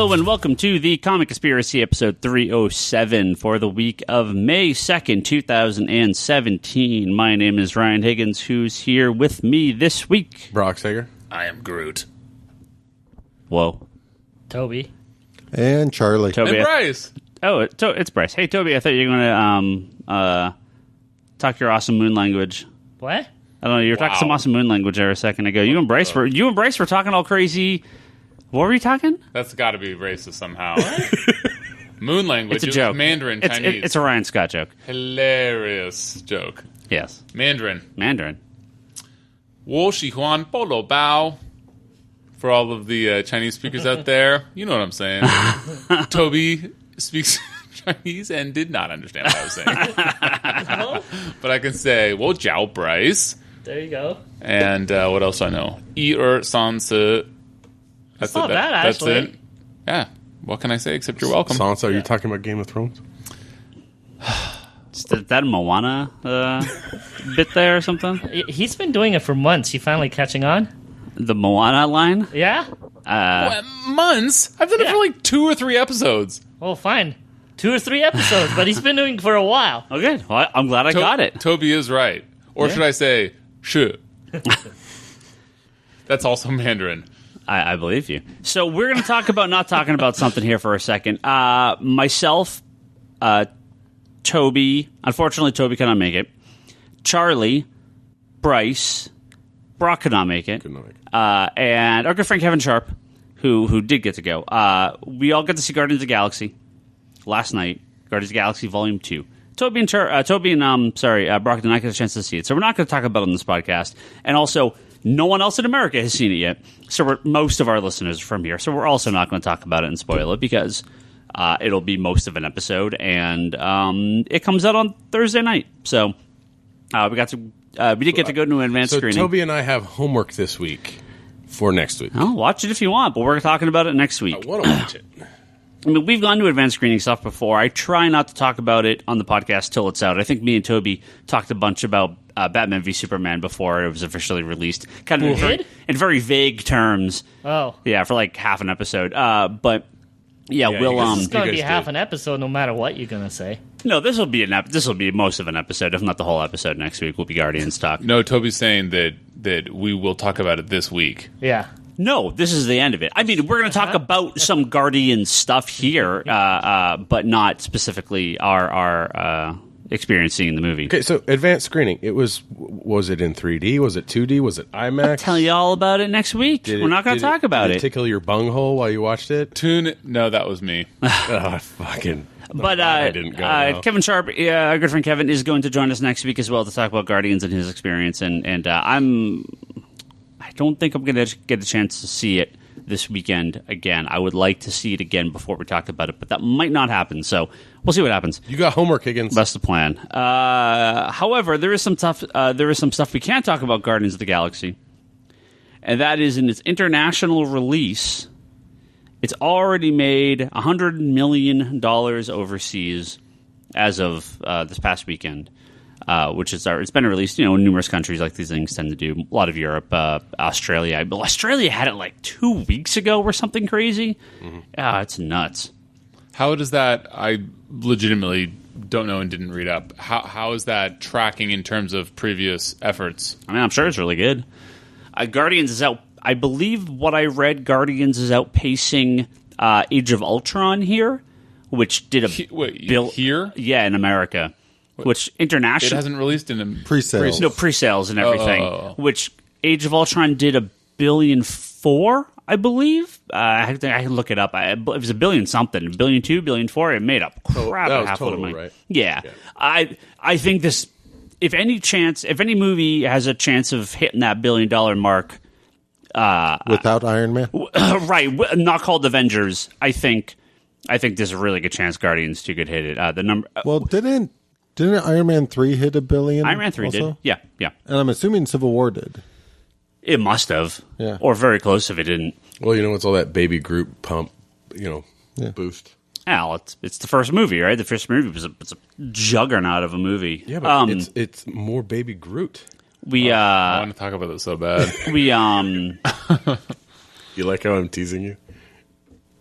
Hello and welcome to the Comic Conspiracy episode 307 for the week of May 2nd, 2017. My name is Ryan Higgins, who's here with me this week. Brock Sager. I am Groot. Whoa. Toby. And Charlie. Toby. And Bryce. Oh, it's Bryce. Hey, Toby, I thought you were going to talk your awesome moon language. What? I don't know, you were talking some awesome moon language there a second ago. You and Bryce were talking all crazy. What were you talking? That's got to be racist somehow. Moon language. It's a joke. Mandarin, Chinese. It's a Ryan Scott joke. Hilarious joke. Yes. Mandarin. 我 喜欢 Bolo Bao. For all of the Chinese speakers out there, you know what I'm saying. Toby speaks Chinese and did not understand what I was saying. But I can say, 我叫 Bryce. There you go. And what else do I know? 1, 2, 3. That's not bad, actually. That's it. Yeah. What can I say except you're welcome? Sansa, are you talking about Game of Thrones? Is that a Moana bit there or something? He's been doing it for months. You finally catching on? The Moana line? Yeah? What, months? I've done it for like 2 or 3 episodes. Well, fine. 2 or 3 episodes, but he's been doing it for a while. Oh, good. Well, I'm glad I got it. Toby is right. Or should I say, sure. That's also Mandarin. I believe you. So we're going to talk about not talking about something here for a second. Myself, Toby. Unfortunately, Toby cannot make it. Charlie, Bryce, Brock could not make it. And our good friend Kevin Sharp, who did get to go. We all got to see Guardians of the Galaxy last night. Guardians of the Galaxy Volume 2. Brock did not get a chance to see it. So we're not going to talk about it on this podcast. And also, no one else in America has seen it yet. So most of our listeners are from here. So we're also not going to talk about it and spoil it because it'll be most of an episode. And it comes out on Thursday night. So we did get to go to an advanced screening. So Toby and I have homework this week for next week. Oh, watch it if you want, but we're talking about it next week. I want to watch it. I mean, we've gone to advanced screening stuff before. I try not to talk about it on the podcast till it's out. I think me and Toby talked a bunch about Batman v Superman before it was officially released. Kind of in very vague terms. Oh. Yeah, for like half an episode. But yeah, we'll It's going to be half an episode no matter what you're going to say. No, this will be most of an episode, if not the whole episode next week. Will be Guardians talk. No, Toby's saying that we will talk about it this week. Yeah. No, this is the end of it. I mean, we're going to talk about some Guardians stuff here, but not specifically our experience seeing the movie. Okay, so advanced screening. Was it in 3D? Was it 2D? Was it IMAX? I'll tell you all about it next week. We're not going to talk about it. Did it tickle your bunghole while you watched it? No, that was me. Oh, fucking... But I didn't go. Kevin Sharp, our good friend Kevin, is going to join us next week as well to talk about Guardians and his experience. And I don't think I'm going to get a chance to see it this weekend again. I would like to see it again before we talk about it, but that might not happen. So we'll see what happens. You got homework, Higgins. That's the plan. However, there is some stuff we can't talk about Guardians of the Galaxy, and that is in its international release. It's already made $100 million overseas as of this past weekend, which is it's been released, in numerous countries like these things tend to do. A lot of Europe, Australia. Australia had it like 2 weeks ago or something crazy. Mm-hmm. It's nuts. How does that? I legitimately don't know and didn't read up. How is that tracking in terms of previous efforts? I mean, I'm sure it's really good. Guardians is out. I believe what I read, Guardians is outpacing Age of Ultron here, which did here? Yeah, in America. Which international... It hasn't released in pre-sales. No, pre-sales and everything. Which Age of Ultron did $1.4 billion, I believe. I can look it up. It was $1 billion something, $1.2 billion, $1.4 billion. It made up crap that of was half total, of money. right? Yeah. I think this... If any movie has a chance of hitting that $1 billion mark... without Iron Man? Right. Not called Avengers. I think there's a really good chance Guardians 2 could hit it. The number... Well, didn't Iron Man 3 hit $1 billion? Iron Man 3 also? did. Yeah. And I'm assuming Civil War did. It must have. Yeah. Or very close if it didn't. Well, it's all that baby Groot pump, boost. Well, it's the first movie, right? The first movie was a juggernaut of a movie. Yeah, but it's more baby Groot. I want to talk about this so bad. We You like how I'm teasing you?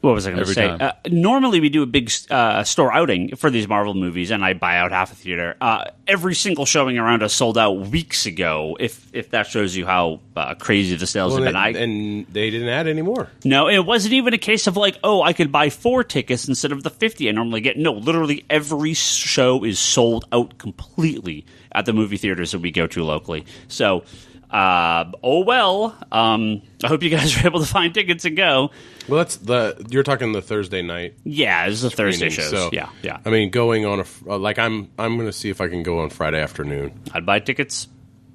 What was I going to Every say? time. Normally, we do a big store outing for these Marvel movies, and I buy out half a theater. Every single showing around us sold out weeks ago. If that shows you how crazy the sales have been, and they didn't add any more. No, it wasn't even a case of like, oh, I could buy 4 tickets instead of the 50 I normally get. No, literally every show is sold out completely at the movie theaters that we go to locally. So, I hope you guys are able to find tickets and go. Well, you're talking the Thursday night. Yeah, this is the Thursday shows. So, yeah. I mean, going on I'm going to see if I can go on Friday afternoon. I'd buy tickets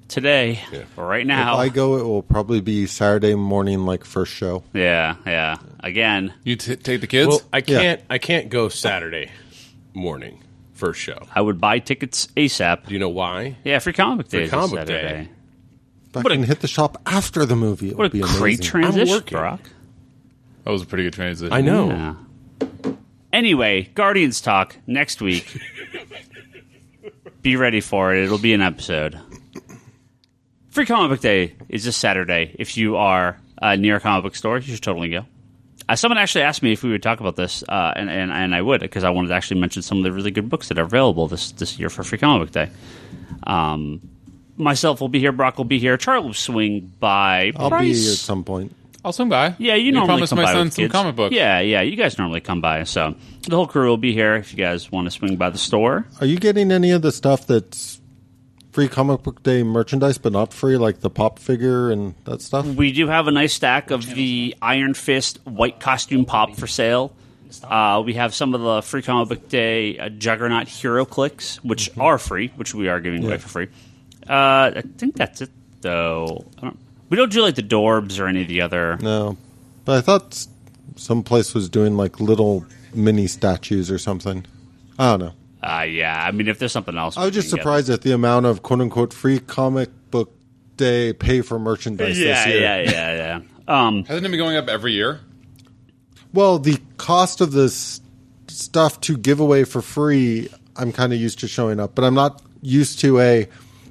today, or right now. If I go, it will probably be Saturday morning, like first show. Yeah. Again, You take the kids? Well, I can't go Saturday morning first show. I would buy tickets ASAP. Do you know why? Yeah, free comic book day. Free comic book day. Saturday. If I can hit the shop after the movie, it What would be a amazing. great transition, working. Brock. That was a pretty good transition. I know. Yeah. Anyway, Guardians talk next week. Be ready for it. It'll be an episode. Free Comic Book Day is this Saturday. If you are near a comic book store, you should totally go. Someone actually asked me if we would talk about this, and I would, because I wanted to actually mention some of the really good books that are available this year for Free Comic Book Day. Myself will be here. Brock will be here. Charlie will swing by. I'll Bryce. be here at some point. I'll swing by. Yeah, you normally promised come my by son with some kids. comic books. Yeah, you guys normally come by. So the whole crew will be here if you guys want to swing by the store. Are you getting any of the stuff that's free comic book day merchandise, but not free, like the pop figure and that stuff? We do have a nice stack of the Iron Fist white costume pop for sale. We have some of the Free Comic Book Day Juggernaut Hero Clicks, which are free, which we are giving away for free. I think that's it, though. We don't do like the Dorbs or any of the other. No, but I thought some place was doing like little mini statues or something. I don't know. Yeah, I mean, if there's something else, I was just surprised at the amount of quote unquote free comic book day pay for merchandise this year. Yeah. Hasn't it been going up every year? Well, the cost of this stuff to give away for free, I'm kind of used to showing up, but I'm not used to a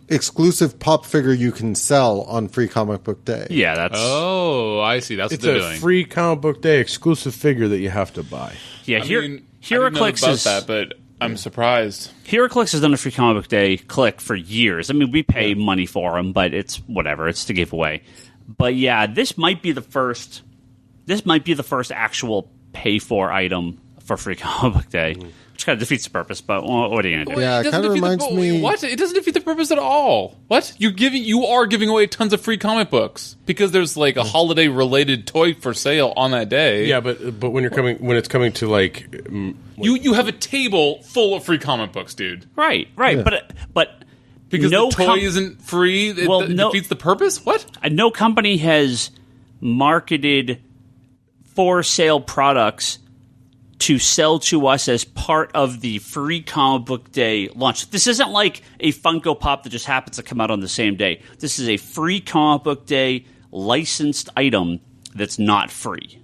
exclusive pop figure you can sell on Free Comic Book Day. Yeah, that's. Oh, I see. That's It's what they're a doing. free comic book day exclusive figure that you have to buy. Yeah, I didn't know HeroClix about is that, but I'm surprised. HeroClix has done a Free Comic Book Day click for years. I mean, we pay money for them, but it's whatever. It's to give away. But yeah, this might be the first. This might be the first actual pay for item for Free Comic Book Day, which kind of defeats the purpose. But what are you gonna do? Yeah, it doesn't kind of defeat the- reminds me. What? It doesn't defeat the purpose at all. What? You are giving away tons of free comic books because there's like a holiday related toy for sale on that day. Yeah, but when it's coming to like You have a table full of free comic books, dude. Right. Yeah. But Because no the toy isn't free, it Well, no- defeats the purpose. What? no company has marketed for sale products to sell to us as part of the Free Comic Book Day launch. This isn't like a Funko Pop that just happens to come out on the same day. This is a Free Comic Book Day licensed item that's not free.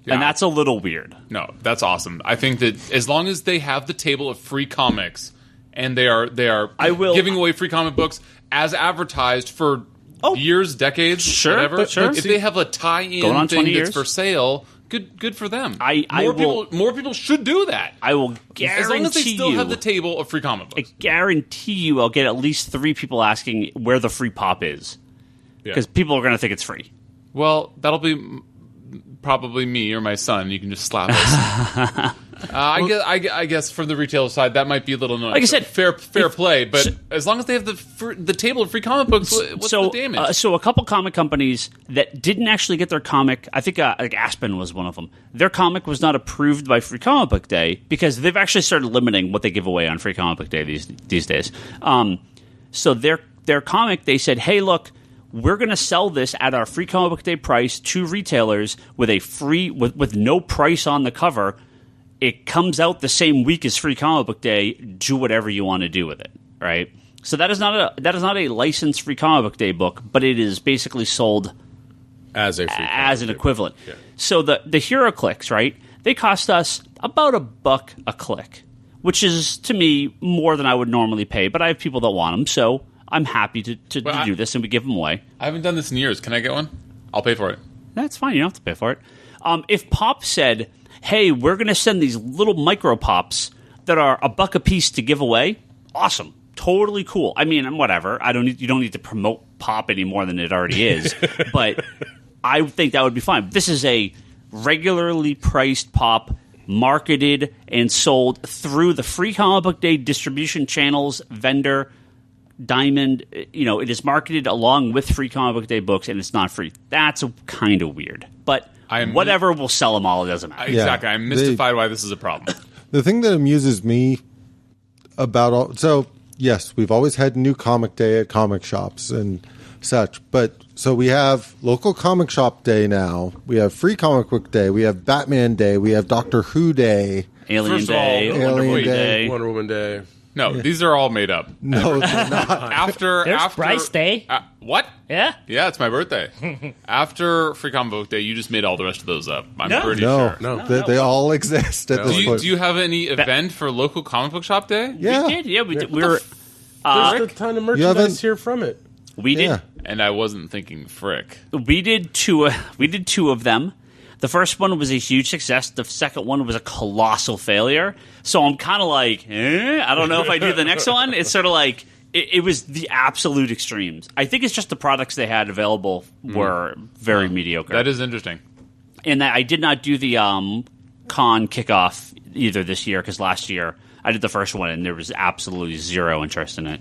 Yeah. And that's a little weird. No, that's awesome. I think that as long as they have the table of free comics and they are giving away free comic books as advertised for years, decades, Sure, whatever. but sure. If they have a tie-in Going on thing 20 that's years. for sale, good for them. More people should do that. I will guarantee As long as they still you, have the table of free comic I books. guarantee you I'll get at least 3 people asking where the free pop is. Because people are going to think it's free. Well, that'll be probably me or my son. You can just slap us. I guess from the retail side, that might be a little annoying. Like I said, fair play. But as long as they have the table of free comic books, what's the damage? So a couple comic companies that didn't actually get their comic, I think like Aspen was one of them. Their comic was not approved by Free Comic Book Day because they've actually started limiting what they give away on Free Comic Book Day these days. So their comic, they said, hey, look, we're going to sell this at our Free Comic Book Day price to retailers with a free with no price on the cover. It comes out the same week as Free Comic Book Day. Do whatever you want to do with it, right? So that is not a licensed Free Comic Book Day book, but it is basically sold as a free as an equivalent. Yeah. So the Hero Clicks, right? They cost us about $1 a click, which is to me more than I would normally pay. But I have people that want them, so I'm happy to do this, and we give them away. I haven't done this in years. Can I get one? I'll pay for it. That's fine. You don't have to pay for it. If Pop said, hey, we're going to send these little micro pops that are $1 a piece to give away. Awesome. Totally cool. I mean, whatever. You don't need to promote pop any more than it already is. But I think that would be fine. This is a regularly priced pop, marketed and sold through the Free Comic Book Day distribution channels, vendor, Diamond. It is marketed along with Free Comic Book Day books, and it's not free. That's kind of weird. But whatever, we'll sell them all. It doesn't matter. Exactly. I'm mystified why this is a problem. The thing that amuses me about yes, we've always had New Comic Day at comic shops and such, but so we have local comic shop day now. We have Free Comic Book Day. We have Batman Day. We have Doctor Who Day. Alien Day. Alien Day. Wonder Woman Day. No, these are all made up. No, they're not. There's Bryce Day. What? Yeah. Yeah, it's my birthday. After Free Comic Book Day, you just made all the rest of those up. I'm pretty No, sure. No. They all exist at this point. Do you have any event for local comic book shop day? Yeah. We did. Yeah, we did. We were. There's a ton of merchandise here from it. We did. Yeah. And I wasn't thinking frick. We did two. We did two of them. The first one was a huge success. The second one was a colossal failure. So I'm kind of like, I don't know if I do the next one. It's sort of like it was the absolute extremes. I think it's just the products they had available were very mediocre. That is interesting. And I did not do the con kickoff either this year because last year I did the first one and there was absolutely zero interest in it.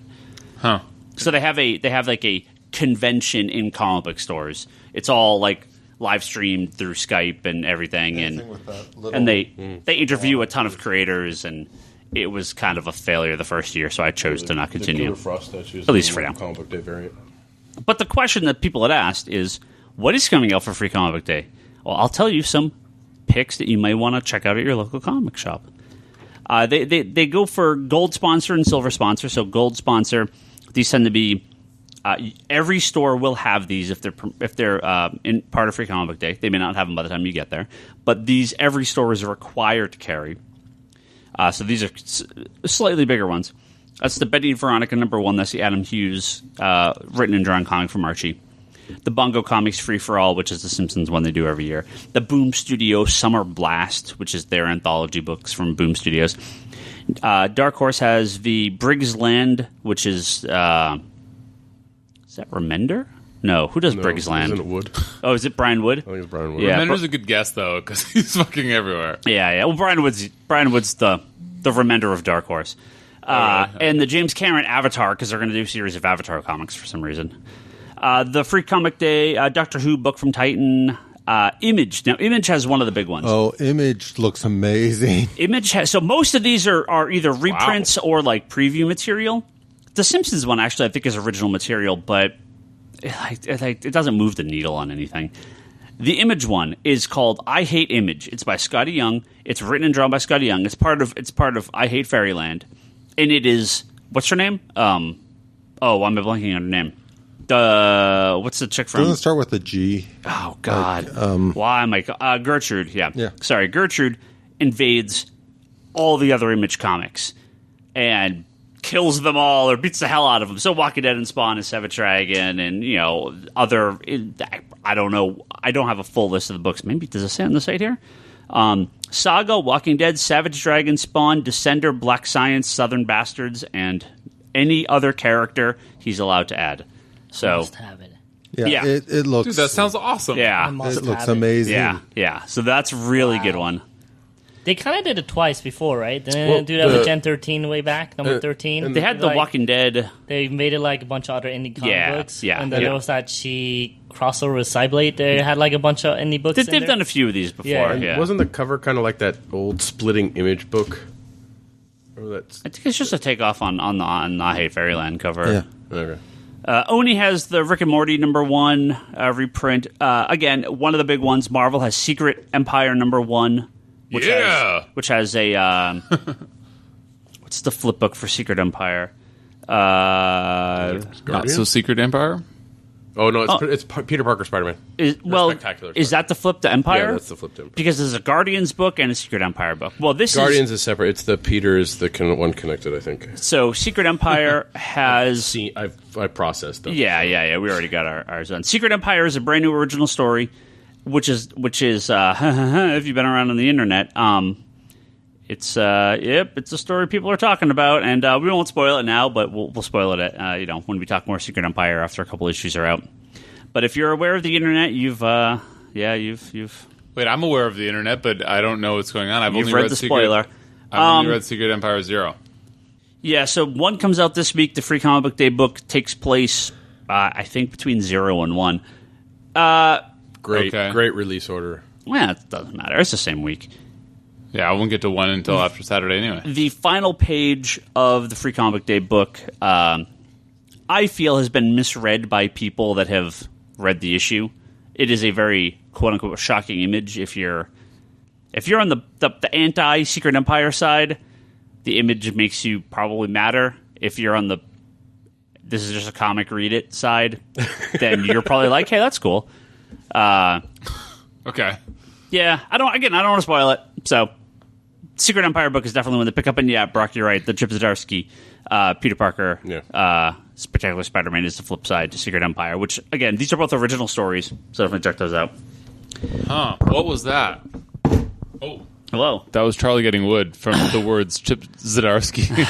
Huh. So they have like a convention in comic book stores. It's all like live streamed through Skype and everything, and they interview a ton of creators, and it was kind of a failure the first year, so I chose to not continue. At least for now. Comic Book Day variant. But the question that people had asked is, what is coming out for Free Comic Book Day? Well, I'll tell you some picks that you may want to check out at your local comic shop. They go for gold sponsor and silver sponsor. So gold sponsor, these tend to be every store will have these if they're in part of Free Comic Book Day. They may not have them by the time you get there, but these every store is required to carry. So these are slightly bigger ones. That's the Betty and Veronica #1. That's the Adam Hughes written and drawn comic from Archie. The Bongo Comics Free for All, which is the Simpsons one they do every year. The Boom Studio Summer Blast, which is their anthology books from Boom Studios. Dark Horse has the Briggs Land, which is that Remender? No, who does Briggs Land? Isn't it Wood? Oh, is it Brian Wood? I think it's Brian Wood. Yeah, Remender's a good guess, though, because he's fucking everywhere. Yeah. Well, Brian Wood's the Remender of Dark Horse. And the James Cameron Avatar, because they're going to do a series of Avatar comics for some reason. The Free Comic Day, Doctor Who book from Titan, Image. Now, Image has one of the big ones. Oh, Image looks amazing. Image has, so most of these are either reprints or like preview material. The Simpsons one, actually, I think is original material, but it doesn't move the needle on anything. The Image one is called I Hate Image. It's by Scotty Young. It's written and drawn by Scotty Young. It's part of I Hate Fairyland, and it is, what's her name? Why am I blanking on her name? What's the chick from? Doesn't it start with a G? Oh God! Why am I? Gertrude. Yeah. Sorry, Gertrude invades all the other Image comics and kills them all or beats the hell out of them. So Walking Dead and Spawn and Savage Dragon and other. I don't know. I don't have a full list of the books. Maybe does it say on the site here? Saga, Walking Dead, Savage Dragon, Spawn, Descender, Black Science, Southern Bastards, and any other character he's allowed to add. So Must have it. Yeah. It looks. Dude, that sounds awesome. yeah, It looks amazing. yeah. So that's a really good one. They kind of did it twice before, right? Didn't they do that with Gen 13 way back, number 13? They had The Walking Dead. They made it like a bunch of other indie comic books. Yeah. And then there was that crossover with Cyblade. They had like a bunch of indie books. They've done a few of these before. Yeah. Wasn't the cover kind of like that old splitting Image book? Or I think it's just a takeoff on the I Hate Fairyland cover. Yeah. Okay. Oni has the Rick and Morty #1 reprint. Again, one of the big ones. Marvel has Secret Empire #1. Which has a what's the flip book for Secret Empire? Not So Secret Empire? Oh no, it's Peter Parker Spider-Man. Spectacular is that the flip to Empire? Yeah, that's the flip to Empire. Because there's a Guardians book and a Secret Empire book. Well, Guardians is separate. It's the Peter is the one connected, I think. So Secret Empire has. I processed them. Yeah. We already got ours done. Secret Empire is a brand new original story. which is if you've been around on the internet, it's a story people are talking about, and we won't spoil it now, but we'll spoil it at when we talk more Secret Empire after a couple issues are out. But if you're aware of the internet, you've Wait, I'm aware of the internet, but I don't know what's going on. I've you've only read the spoiler. I've only read Secret Empire 0. Yeah, so 1 comes out this week. The Free Comic Book Day book takes place, I think, between 0 and 1. Great release order. Well, it doesn't matter. It's the same week. Yeah, I won't get to 1 until after Saturday anyway. The final page of the Free Comic Book Day book, I feel, has been misread by people that have read the issue. It is a very quote-unquote shocking image. If you're on the anti-Secret Empire side, the image makes you probably matter. If you're on the this is just a comic, read it side, then you're probably like, hey, that's cool. Okay. Yeah, I don't want to spoil it. So, Secret Empire book is definitely one to pick up. And yeah, Brock, you're right. The Chip Zdarsky, Peter Parker, Spectacular Spider-Man is the flip side to Secret Empire, which, again, these are both original stories, so definitely check those out. Huh. What was that? Oh. Hello. That was Charlie getting wood from the words Chip Zdarsky.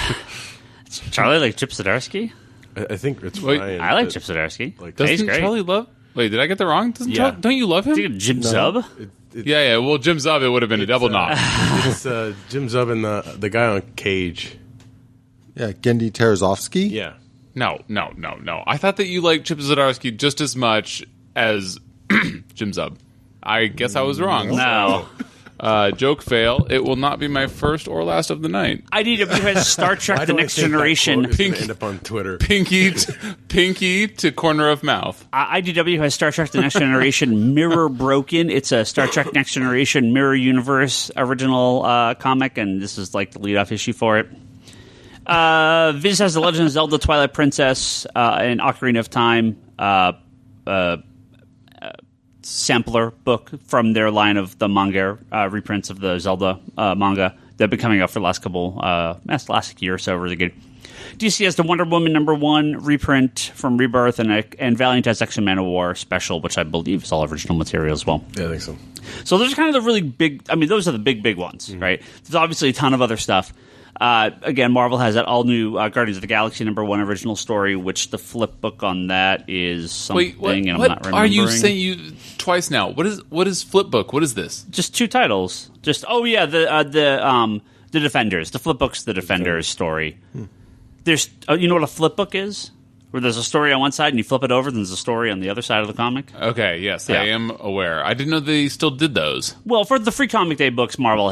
Charlie like Chip Zdarsky? I think it's Ryan. I like Chip Zdarsky. Doesn't great. Charlie love... Wait, did I get that wrong? Don't you love him? Jim Zub? Yeah. Well, Jim Zub, it would have been a double knock. It's Jim Zub and the guy on Cage. Yeah, Gendy Tarasovsky. Yeah. No. I thought that you liked Chip Zdarsky just as much as Jim Zub. I guess I was wrong. No. Joke fail. It will not be my first or last of the night. IDW has Star Trek The Next Generation. End up on Twitter. Pinky to corner of mouth. IDW has Star Trek The Next Generation Mirror Broken. It's a Star Trek Next Generation Mirror Universe original comic, and this is like the lead-off issue for it. Viz has The Legend of Zelda Twilight Princess and Ocarina of Time sampler book from their line of the manga reprints of the Zelda manga. They've been coming out for the last year or so. Really good. DC has the Wonder Woman #1 reprint from Rebirth, and Valiant has X-Men Man of War special, which I believe is all original material as well. Yeah, I think so. So those are kind of the really big. I mean, those are the big ones, right? There's obviously a ton of other stuff. Again, Marvel has that all-new Guardians of the Galaxy #1 original story, which the flip book on that is something, and I'm not remembering. Are you saying you twice now? What is flip book? What is this? Just 2 titles. The Defenders. The flip book's the Defenders story. There's, you know what a flip book is? Where there's a story on one side and you flip it over, then there's a story on the other side of the comic. Okay, yes, Yeah. I am aware. I didn't know they still did those. Well, for the Free Comic Day books, Marvel.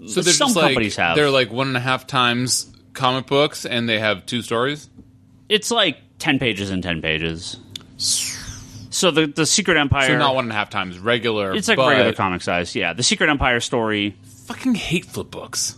So they're some just companies have. They're like 1.5 times comic books, and they have 2 stories. It's like 10 pages and 10 pages. So the Secret Empire. So not 1.5 times regular. It's like regular comic size. Yeah, the Secret Empire story. Fucking hate flip books.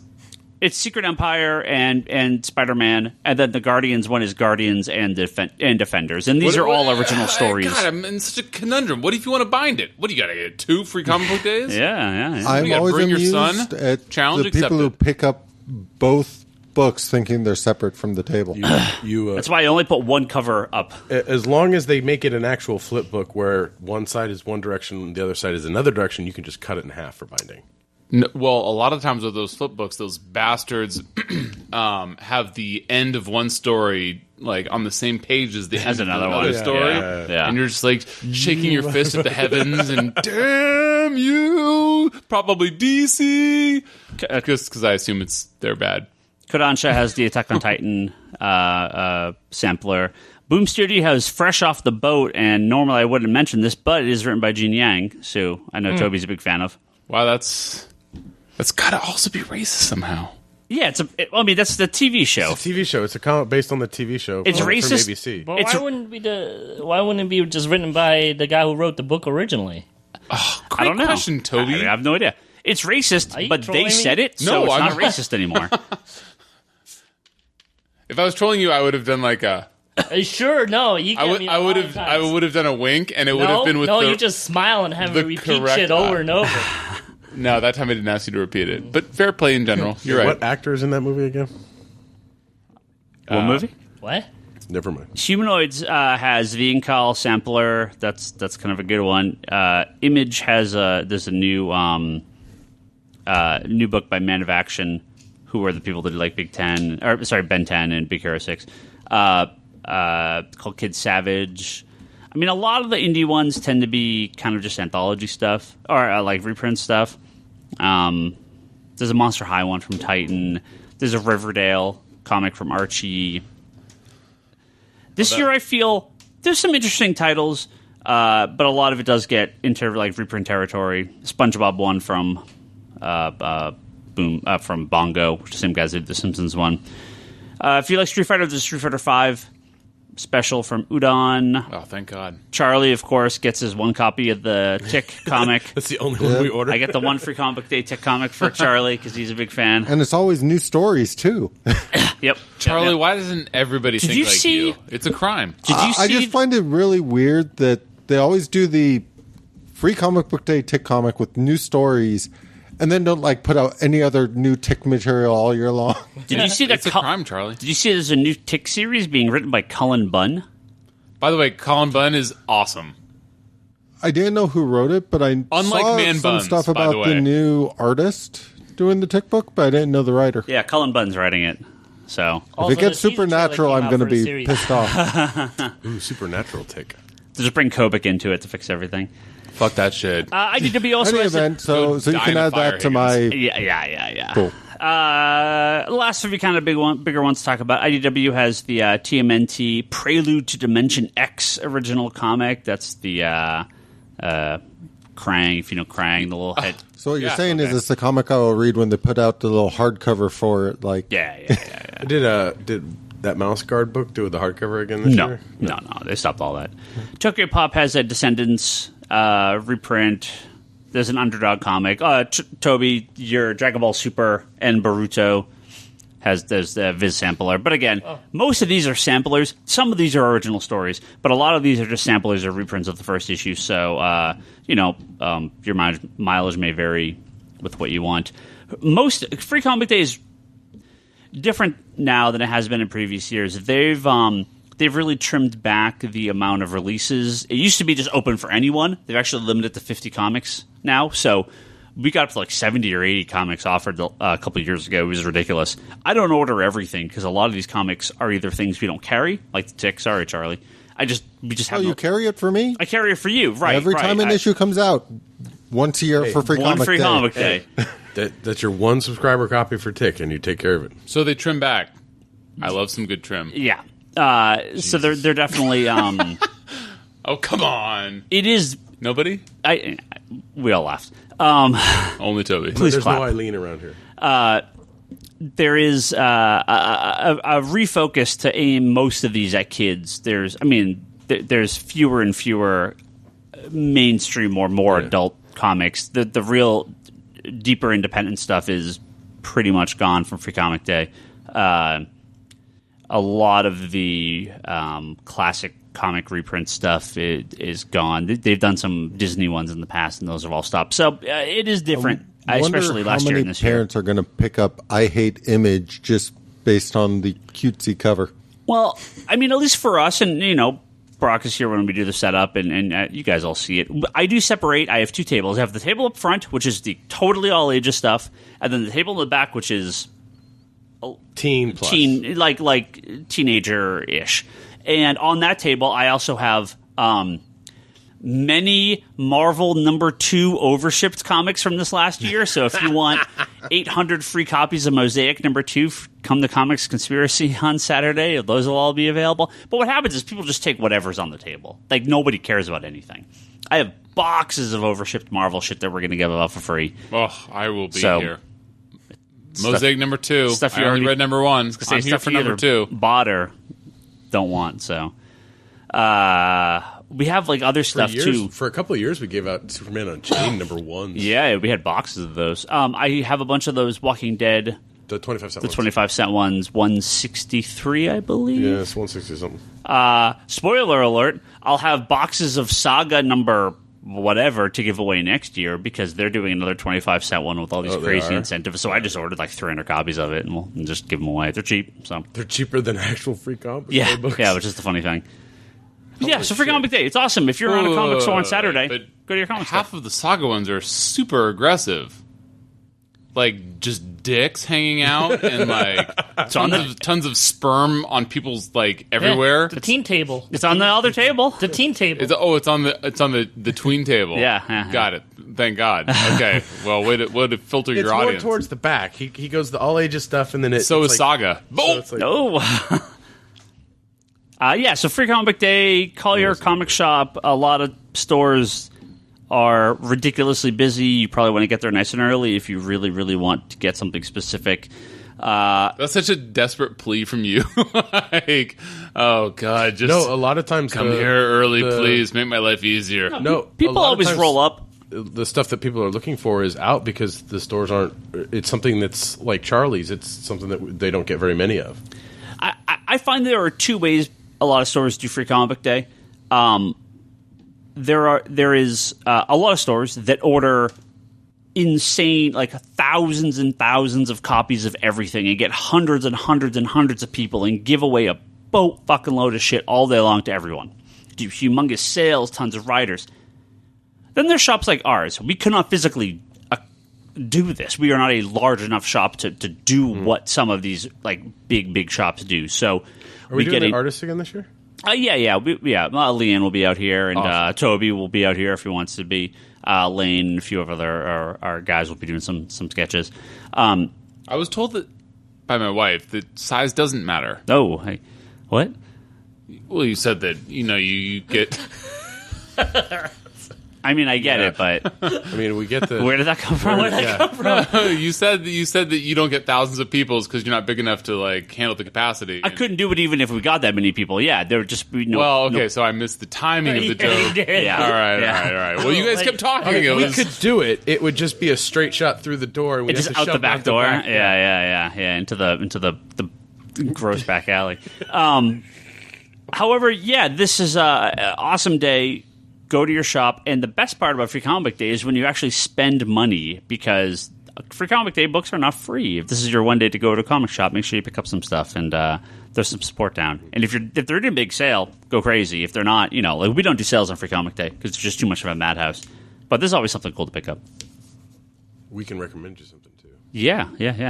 It's Secret Empire and Spider-Man, and then the Guardians one is Guardians and Defenders, and these are all original stories. God, I'm in such a conundrum. What if you want to bind it? What do you got to get 2 free comic book days? Yeah. I'm always bring your amused son? at Challenge the people who accepted. pick up both books thinking they're separate from the table. That's why I only put one cover up. As long as they make it an actual flip book where one side is one direction and the other side is another direction, you can just cut it in half for binding. No, well, a lot of times with those flip books, those bastards have the end of one story like on the same page as the end of another another one. story, Yeah. and you're just like shaking your fist at the heavens and damn you, probably DC, because I assume they're bad. Kodansha has the Attack on Titan sampler. Boom Studio has Fresh Off the Boat, and normally I wouldn't mention this, but it is written by Gene Yang, so I know Toby's a big fan of. Wow, that's got to also be racist somehow. Yeah, that's the TV show. It's a TV show. It's a comic based on the TV show. It's from racist. ABC. Well, It's why wouldn't it be just written by the guy who wrote the book originally? I don't know. Question, Toby. I have no idea. It's Are racist, you but trolling they me? said it, so No, it's I'm not racist anymore. If I was trolling you, I would have done like a. Sure, no. You I get would. me I would have. times. I would have done a wink, and it would have been with no, the. you just smile and have the me repeat correct shit over and over. No, that time I didn't ask you to repeat it. But fair play in general. You're right. What actor is in that movie again? What movie? What? Never mind. Humanoids has the Incal sampler. That's kind of a good one. Image has there's a new book by Man of Action, who are the people that did like Ben 10 and Big Hero 6, called Kid Savage. I mean, a lot of the indie ones tend to be kind of just anthology stuff or like reprint stuff. There's a Monster High one from Titan. There's a Riverdale comic from Archie. This year, I feel there's some interesting titles, but a lot of it does get into like reprint territory. SpongeBob one from from Bongo, which is the same guys that did the Simpsons one. If you like Street Fighter, there's Street Fighter 5 special from Udon. Oh, thank God. Charlie, of course, gets his one copy of the Tick comic. That's the only one we ordered. I get the one free Comic Book Day Tick comic for Charlie because he's a big fan. And it's always new stories, too. Yep. Charlie, Yep. why doesn't everybody think you like see- you? It's a crime. Did you see? I just find it really weird that they always do the free Comic Book Day Tick comic with new stories and then don't like put out any other new Tick material all year long. Did you see that? It's a crime, Charlie. Did you see there's a new Tick series being written by Cullen Bunn? By the way, Colin Bunn is awesome. I didn't know who wrote it, but I Unlike saw Man some Buns, stuff by the about the way. new artist doing the Tick book, but I didn't know the writer. Yeah, Cullen Bunn's writing it. So If it gets supernatural, I'm going to be pissed off. Ooh, supernatural Tick. just bring Kobik into it to fix everything. Fuck that shit. IDW also Any has event, so you die can in a add fire, that to my... Yeah. Cool. Last of you kind of bigger ones to talk about. IDW has the TMNT Prelude to Dimension X original comic. That's the Krang, if you know Krang, the little head. So what you're Yeah, saying okay. is it's the comic I will read when they put out the little hardcover for it. Like, Yeah. Did that Mouse Guard book do the hardcover again this No, year? no, they stopped all that. Tokyo Pop has a Descendants reprint. There's an Underdog comic. Toby, your Dragon Ball Super and Boruto there's the Viz sampler. But again, most of these are samplers. Some of these are original stories, but a lot of these are just samplers or reprints of the first issue. So, your mileage may vary with what you want. Most Free Comic Day is different now than it has been in previous years. They've really trimmed back the amount of releases. It used to be just open for anyone. They've actually limited it to 50 comics now. So we got up to like 70 or 80 comics offered a couple of years ago. It was ridiculous. I don't order everything because a lot of these comics are either things we don't carry, like the Tick. Sorry, Charlie. We just have. you carry it for me? I carry it for you, right? Every time an issue comes out, once a year for Free one Comic free Day. comic day. That's your one subscriber copy for Tick, and you take care of it. So they trim back. I love some good trim. Yeah. So they're definitely. Oh, come on. It is. Nobody? We all laughed. Only Toby. Please There's clap. no Eileen around here. There is a refocus to aim most of these at kids. There's fewer and fewer mainstream or more adult comics. The real deeper independent stuff is pretty much gone from Free Comic Day. A lot of the classic comic reprint stuff is gone. They've done some Disney ones in the past, and those have all stopped. So it is different, especially last year and this year. How many parents are going to pick up I Hate Image just based on the cutesy cover? Well, I mean, at least for us, and Brock is here when we do the setup, and you guys all see it. I do separate. I have two tables. I have the table up front, which is the totally all ages stuff, and then the table in the back, which is Teen plus. like teenager ish. And on that table, I also have many Marvel #2 overshipped comics from this last year. So if you want 800 free copies of Mosaic #2, come to Comics Conspiracy on Saturday. Those will all be available. But what happens is people just take whatever's on the table. Like, nobody cares about anything. I have boxes of overshipped Marvel shit that we're going to give out for free. Oh, I will be So, here. Mosaic #2. stuff you I only already- read #1. Say I'm here stuff for you either #2. bought or don't want. So we have like other stuff too. For a couple of years, we gave out Superman Unchained #1s. Yeah, we had boxes of those. I have a bunch of those Walking Dead, The 25 cent the 25-cent ones, 163, I believe. Yeah, it's 160 something. Spoiler alert, I'll have boxes of Saga number whatever to give away next year because they're doing another 25-cent one with all these crazy incentives. So I just ordered like 300 copies of it and we'll just give them away. They're cheap. So they're cheaper than actual free comic day books. Yeah, which is the funny thing. So Free Comic Day, it's awesome. If you're on a comic store on Saturday, go to your comic store. Half of the Saga ones are super aggressive. Like, just dicks hanging out and, like, tons of sperm on people's, like, everywhere. The teen table. It's on the other table. The teen table. It's on the tween table. Yeah. Got it. Thank God. Okay. Well, way to filter your audience. It's more towards the back. He goes the all ages stuff, and then So is like, Saga. Boom! So like, So Free Comic Day, call your comic shop. A lot of stores are ridiculously busy. You probably want to get there nice and early if you really, really want to get something specific. That's such a desperate plea from you. Like, oh God, just a lot of times come here early, please. Make my life easier. People always roll up. The stuff that people are looking for is out because the stores aren't. It's something that's like Charlie's. It's something that they don't get very many of. I find there are two ways a lot of stores do Free Comic Day. There is a lot of stores that order insane, like thousands and thousands of copies of everything and get hundreds and hundreds and hundreds of people and give away a boat fucking load of shit all day long to everyone. Do humongous sales, tons of writers. Then there's shops like ours. We cannot physically do this. We are not a large enough shop to do what some of these like big shops do. So are we doing the artists again this year? Leanne will be out here, and awesome. Toby will be out here if he wants to be. Lane and a few of our guys will be doing some sketches. I was told that by my wife that size doesn't matter. Oh, hey, what? Well, you said that you get. I mean, I get it, but I mean, we get the. Where did that come from? You said that you don't get thousands of people because you're not big enough to like handle the capacity. I couldn't do it even if we got that many people. Yeah, there would just be no. Well, okay, so I missed the timing of the joke. Yeah. All right. Well, you guys kept talking. We could do it. It would just be a straight shot through the door, and we just out the back door. Yeah, into the gross back alley. However, this is an awesome day. Go to your shop, and the best part about Free Comic Day is when you actually spend money, because Free Comic Day books are not free. If this is your one day to go to a comic shop, make sure you pick up some stuff, and there's some support down. And if they're in a big sale, go crazy. If they're not, like we don't do sales on Free Comic Day because it's just too much of a madhouse. But there's always something cool to pick up. We can recommend you something too. Yeah.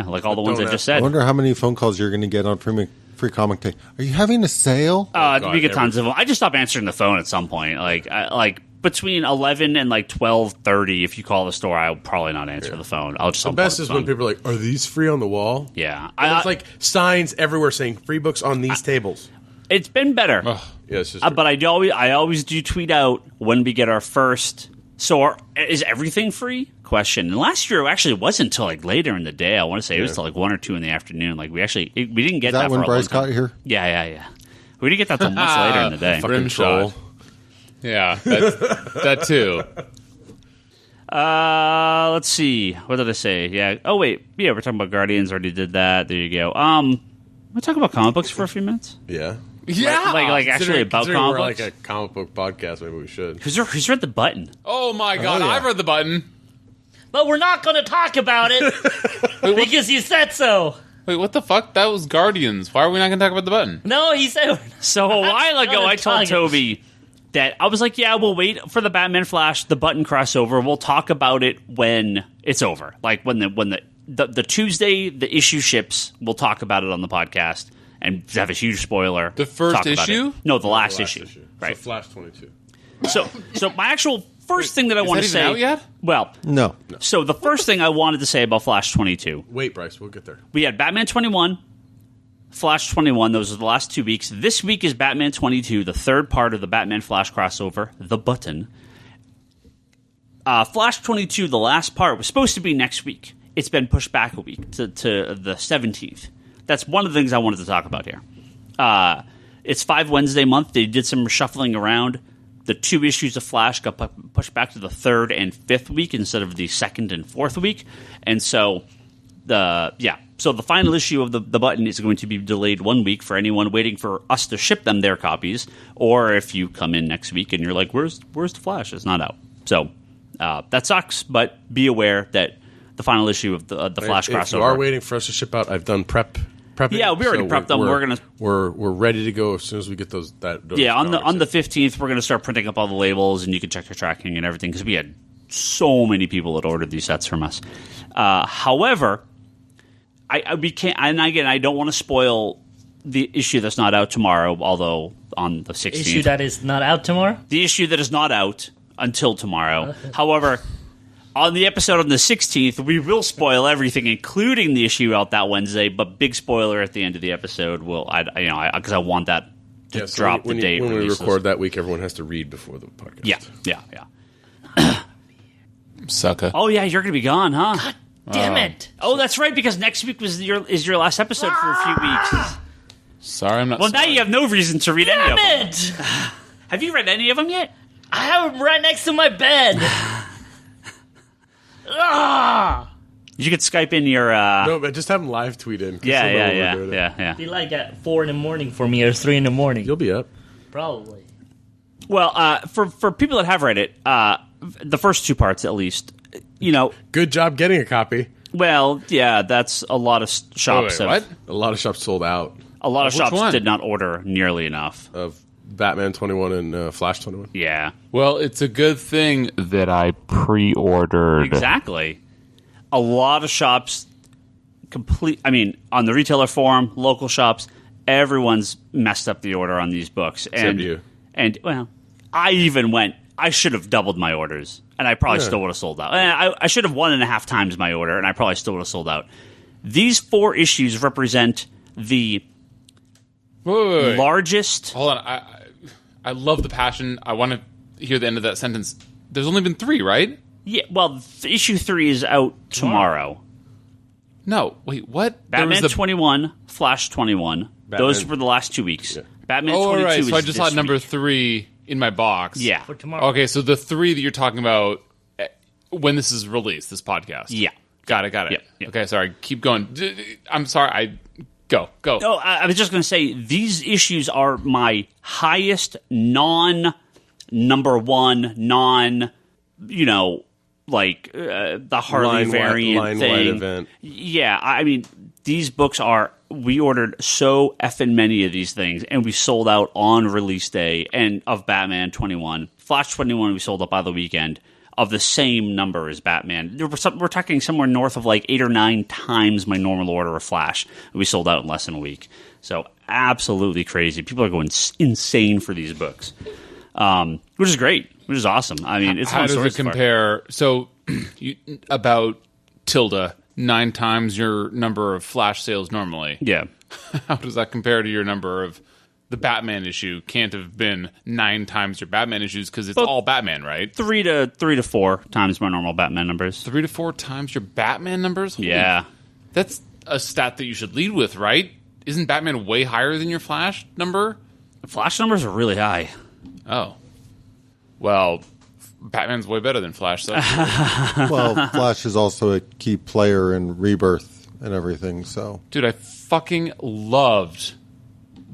Like all the ones I just said. I wonder how many phone calls you're going to get on Free Comic Day. Are you having a sale? We get tons of them. I just stopped answering the phone at some point. Like between 11 and like 12:30, if you call the store, I'll probably not answer the phone. I'll just. The best is when people are like, "Are these free on the wall?" Yeah, it's like signs everywhere saying "free books on these tables." It's been better. Yes, but I always do tweet out when we get our first. So is everything free? Question. And last year it actually wasn't until like later in the day. I want to say it was till like 1 or 2 in the afternoon. Like we didn't get that when for Bryce a long time. got here. Yeah. We didn't get that till much later in the day. Fucking troll. Yeah, that too. Let's see. What did I say? Yeah. Oh wait. Yeah, we're talking about Guardians. Already did that. There you go. We talk about comic books for a few minutes. Yeah. Yeah, like actually about comic books. We're like a comic book podcast. Maybe we should. Who's read the button? Oh my God, I've read the button. But we're not going to talk about it because you said so. Wait, what the fuck? That was Guardians. Why are we not going to talk about the button? No, he said. So a while ago, I told Toby that I was like, "Yeah, we'll wait for the Batman Flash, the button crossover. We'll talk about it when it's over, like when the Tuesday the issue ships. We'll talk about it on the podcast." And have a huge spoiler. The first issue? No, the last issue. Right. So Flash 22. So my actual first thing that I want to say. Is that even out yet? Well, no. So the first thing I wanted to say about Flash 22. Wait, Bryce, we'll get there. We had Batman 21, Flash 21. Those are the last 2 weeks. This week is Batman 22, the third part of the Batman Flash crossover, The Button. Flash 22, the last part, was supposed to be next week. It's been pushed back a week to the 17th. That's one of the things I wanted to talk about here. It's 5 Wednesday month. They did some shuffling around. The 2 issues of Flash got pushed back to the 3rd and 5th week instead of the 2nd and 4th week. And so the final issue of the button is going to be delayed 1 week for anyone waiting for us to ship them their copies. Or if you come in next week and you're like, where's the Flash? It's not out. So that sucks, but be aware that the final issue of the Flash crossover. If you are waiting for us to ship out, I've done prepping. Yeah, we already prepped them. We're ready to go as soon as we get those. On the 15th, we're going to start printing up all the labels, and you can check your tracking and everything because we had so many people that ordered these sets from us. However, we can't. And again, I don't want to spoil the issue that's not out tomorrow. Although on the 16th, Issue that is not out tomorrow. the issue that is not out until tomorrow. However, on the episode on the 16th, we will spoil everything, including the issue out that Wednesday. But big spoiler at the end of the episode will, because I want that to drop the date when we record that week. Everyone has to read before the podcast. Yeah. Sucker. Oh yeah, you're going to be gone, huh? God damn it! Oh, that's right, because next week is your last episode for a few weeks. Sorry, I'm not. Well, now you have no reason to read any of them. Damn it! Have you read any of them yet? I have them right next to my bed. You could Skype in your. No, but just have them live tweet in. Yeah. Be like at 4 a.m. for me or 3 a.m. You'll be up. Probably. Well, for people that have read it, the first two parts at least, Good job getting a copy. Well, yeah, that's a lot of shops. Wait, what? A lot of shops sold out A lot of Which shops one? did not order nearly enough. of Batman 21 and Flash 21. Yeah, Well, it's a good thing that I pre-ordered. exactly. A lot of shops on the retailer forum, local shops, everyone's messed up the order on these books. And you. And, well, I should have doubled my orders, and I probably still would have sold out. I should have 1.5 times my order, and I probably still would have sold out. These 4 issues represent the Wait. largest. Hold on. I love the passion. I want to hear the end of that sentence. There's only been 3, right? Yeah, well, issue 3 is out tomorrow. No. Wait, what? Batman 21, Flash 21. Those were the last 2 weeks. Yeah. Batman 22 right. is So I just saw this number week. 3 in my box. Yeah. For tomorrow. Okay, so the 3 that you're talking about when this is released, this podcast. Yeah. Got it. Yep. Okay, sorry. Keep going. I'm sorry. Go. No, I was just going to say, these issues are my highest non-number one, the Harley variant line thing. wide event. Yeah, I mean, these books are. We ordered so effing many of these things, and we sold out on release day. And of Batman 21, Flash 21, we sold out by the weekend of the same number as Batman. We're talking somewhere north of 8 or 9 times my normal order of Flash. We sold out in less than a week. So absolutely crazy. People are going insane for these books, which is great. Which is awesome. I mean, it's how does it compare? So, about Tilda, 9 times your number of Flash sales normally. Yeah. How does that compare to your number of the Batman issue? Can't have been 9 times your Batman issues because it's all Batman, right? 3 to 4 times my normal Batman numbers. 3 to 4 times your Batman numbers? Yeah. That's a stat that you should lead with, right? Isn't Batman way higher than your Flash number? Flash numbers are really high. Oh. Well, Batman's way better than Flash, though. Well, Flash is also a key player in Rebirth and everything, so. Dude, I fucking loved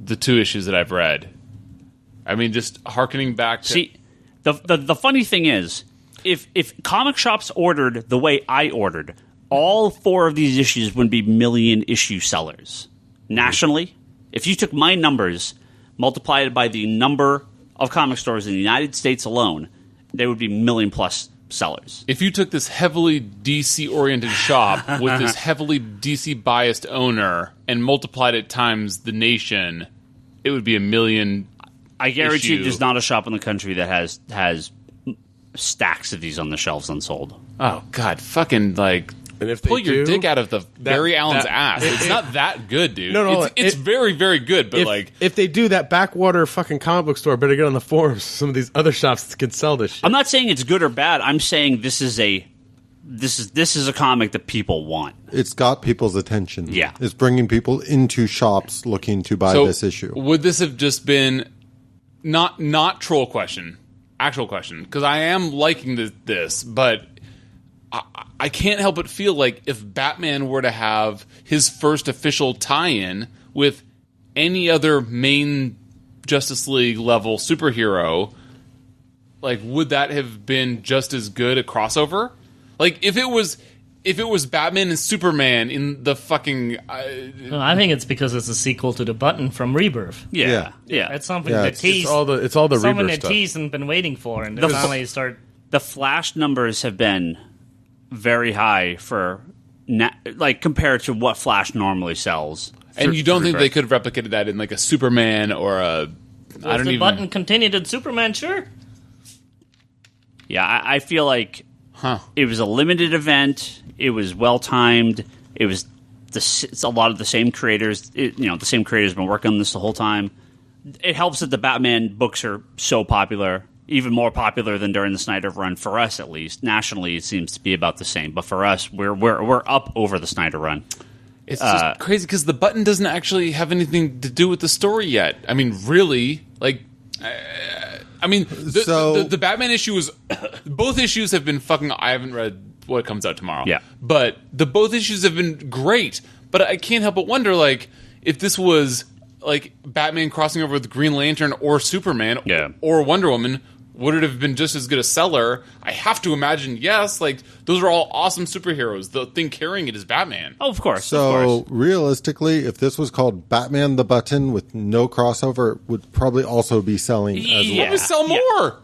the 2 issues that I've read. I mean, just hearkening back to... See, the funny thing is, if comic shops ordered the way I ordered, all 4 of these issues would be million-issue sellers. Nationally, if you took my numbers, multiplied by the number of comic stores in the United States alone, they would be million-plus sellers. If you took this heavily DC-oriented shop with this heavily DC-biased owner and multiplied it times the nation, it would be a million. I guarantee you there's not a shop in the country that has stacks of these on the shelves unsold. Oh, God. Fucking, And if they pull your do, dick out of the Barry Allen's ass. It's not that good, dude. No, it's very, very good, but if they do, that backwater fucking comic book store better get on the forums. Some of these other shops can sell this shit. I'm not saying it's good or bad. I'm saying this is a comic that people want. It's got people's attention. Yeah. It's bringing people into shops looking to buy this issue. Would this have just been not troll question, actual question? Because I am liking this, but I can't help but feel like if Batman were to have his first official tie-in with any other main Justice League level superhero, like, would that have been just as good a crossover? Like, if it was Batman and Superman in the fucking... No, I think it's because it's a sequel to the Button from Rebirth. Yeah. It's something Yeah, that it's teased. It's all the something Rebirth that stuff. teased and been waiting for, and then finally start. The Flash numbers have been very high for like compared to what Flash normally sells. And you don't think they could have replicated that in like a Superman or a... I don't the even... Button continued in Superman, sure. Yeah, I feel like it was a limited event. It was well timed. It was it's a lot of the same creators. The same creators have been working on this the whole time. It helps that the Batman books are so popular, even more popular than during the Snyder run for us, at least. Nationally, it seems to be about the same, but for us, we're up over the Snyder run. It's just crazy because the Button doesn't actually have anything to do with the story yet. I mean, really, like. The Batman issue was... both issues have been fucking... I haven't read what comes out tomorrow. Yeah. But both issues have been great. But I can't help but wonder, like, if this was, like, Batman crossing over with Green Lantern or Superman or Wonder Woman, would it have been just as good a seller? I have to imagine, yes. Like, those are all awesome superheroes. The thing carrying it is Batman. Oh, of course. So realistically, if this was called Batman the Button with no crossover, it would probably also be selling as well. Probably sell more.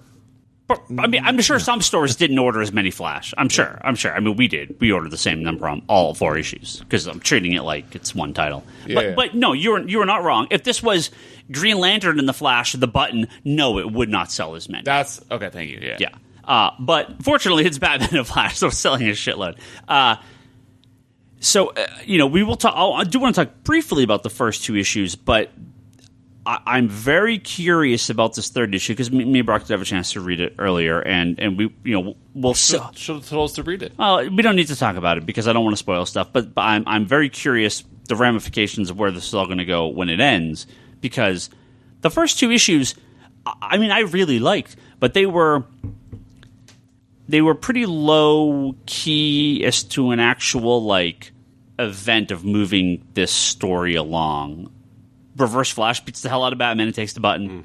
I mean, I'm sure some stores didn't order as many Flash. I'm sure. I mean, we did. We ordered the same number on all 4 issues because I'm treating it like it's one title. But no, you were not wrong. If this was Green Lantern and the Flash, the Button, no, it would not sell as many. That's okay. Thank you. Yeah. But fortunately, it's Batman and Flash, so it's selling a shitload. We will talk. I do want to talk briefly about the first 2 issues, but I'm very curious about this 3rd issue because me and Brock did have a chance to read it earlier, and we'll should have told us to read it. We don't need to talk about it because I don't want to spoil stuff. But I'm very curious the ramifications of where this is all going to go when it ends, because the first 2 issues, I mean, I really liked, but they were pretty low key as to an actual like event of moving this story along. Reverse Flash beats the hell out of Batman and takes the Button.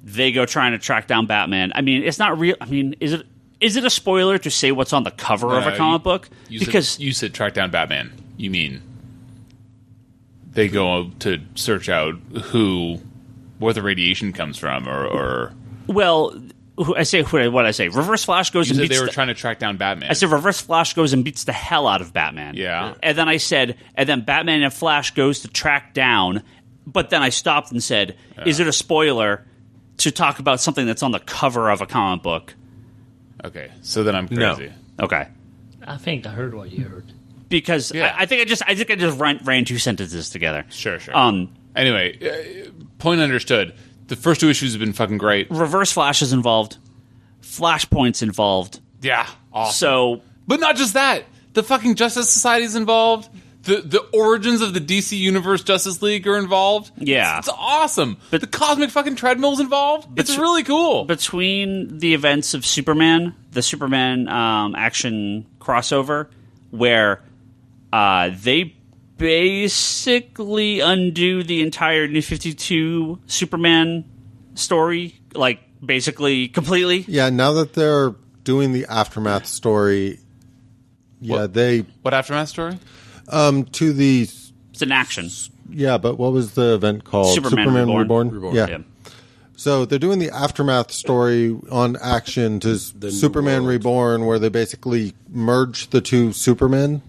They go trying to track down Batman. I mean, it's not real. I mean, is it a spoiler to say what's on the cover of a comic book? Because you said track down Batman. You mean they go to search out where the radiation comes from, or well, I say what I say. Reverse Flash goes and beats. They were trying to track down Batman. I said Reverse Flash goes and beats the hell out of Batman. Yeah, and then I said, and then Batman and Flash goes to track down. But then I stopped and said, is it a spoiler to talk about something that's on the cover of a comic book? Okay, so then I'm crazy. No. Okay. I think I heard what you heard. Because I think I just ran 2 sentences together. Sure. Anyway, point understood. The first 2 issues have been fucking great. Reverse Flash is involved. Flashpoint's involved. Yeah, awesome. So, but not just that. The fucking Justice Society's involved. The origins of the DC Universe Justice League are involved. Yeah. It's awesome. But the cosmic fucking treadmill's involved. It's really cool. Between the events of Superman, the Superman action crossover, where they basically undo the entire New 52 Superman story, like basically completely. Yeah, now that they're doing the Aftermath story, What Aftermath story? It's an action. Yeah, but what was the event called? Superman Reborn. Yeah. So they're doing the Aftermath story on Action to Superman Reborn, where they basically merge the 2 Supermen.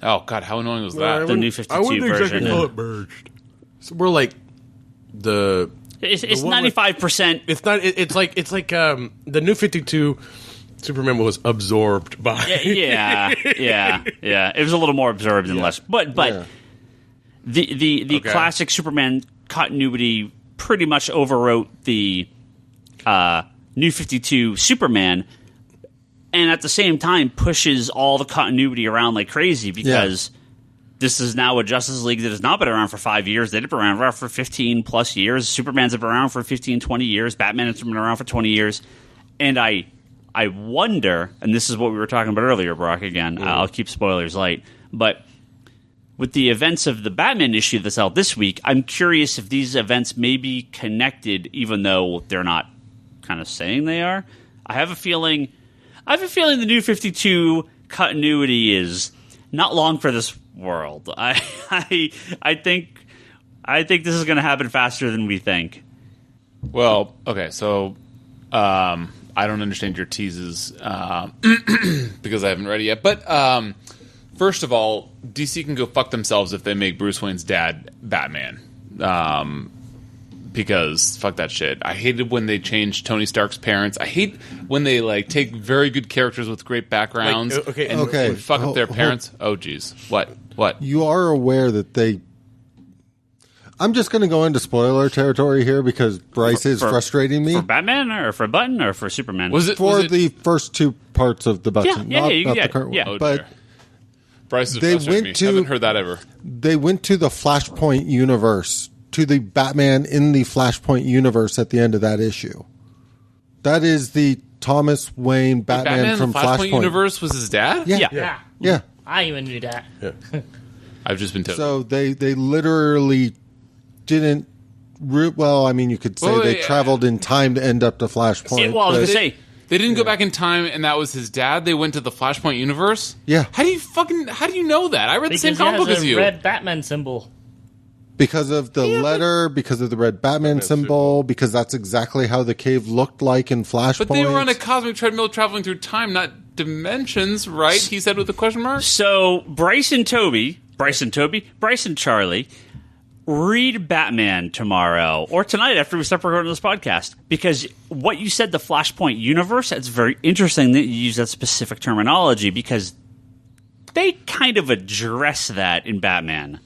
Oh God, how annoying was that? The New 52 I wouldn't version. exactly call it merged. So we're like the. It's 95%. It's not. It's like the New 52. Superman was absorbed by. Yeah. It was a little more absorbed and less, but the classic Superman continuity pretty much overwrote the New 52 Superman, and at the same time pushes all the continuity around like crazy because this is now a Justice League that has not been around for 5 years. They've been around for 15 plus years. Superman's been around for 15, 20 years. Batman has been around for 20 years, and I wonder, and this is what we were talking about earlier, Brock, again, I'll keep spoilers light, but with the events of the Batman issue that's out this week, I'm curious if these events may be connected, even though they're not kind of saying they are. I have a feeling the New 52 continuity is not long for this world. I think this is going to happen faster than we think. Well, okay, so I don't understand your teases because I haven't read it yet. But first of all, DC can go fuck themselves if they make Bruce Wayne's dad Batman. Because fuck that shit. I hated when they changed Tony Stark's parents. I hate when they take very good characters with great backgrounds and fuck up their parents. Oh, geez. What? You are aware that they... I'm just going to go into spoiler territory here because Bryce is frustrating me. For Batman or for Button or for Superman? Was it the first two parts of the Button? Yeah, not the current one. Oh, but Bryce is frustrating me. I haven't heard that ever. They went to the Flashpoint universe, to the Batman in the Flashpoint universe at the end of that issue. That is the Thomas Wayne Batman from in the Flashpoint universe was his dad? Yeah. I even knew that. Yeah. I've just been told. So they literally didn't... you could say they traveled in time to end up to Flashpoint. I was going to say... They didn't go back in time, and that was his dad. They went to the Flashpoint universe. Yeah. How do you know that? I read the same comic book as you. Red Batman symbol. Because of the letter, because of the red Batman symbol, because that's exactly how the cave looked like in Flashpoint. But they were on a cosmic treadmill traveling through time, not dimensions, right? He said with a question mark. So Bryce and Charlie, read Batman tomorrow or tonight after we start recording this podcast, because what you said, the Flashpoint universe, it's very interesting that you use that specific terminology because they kind of address that in Batman.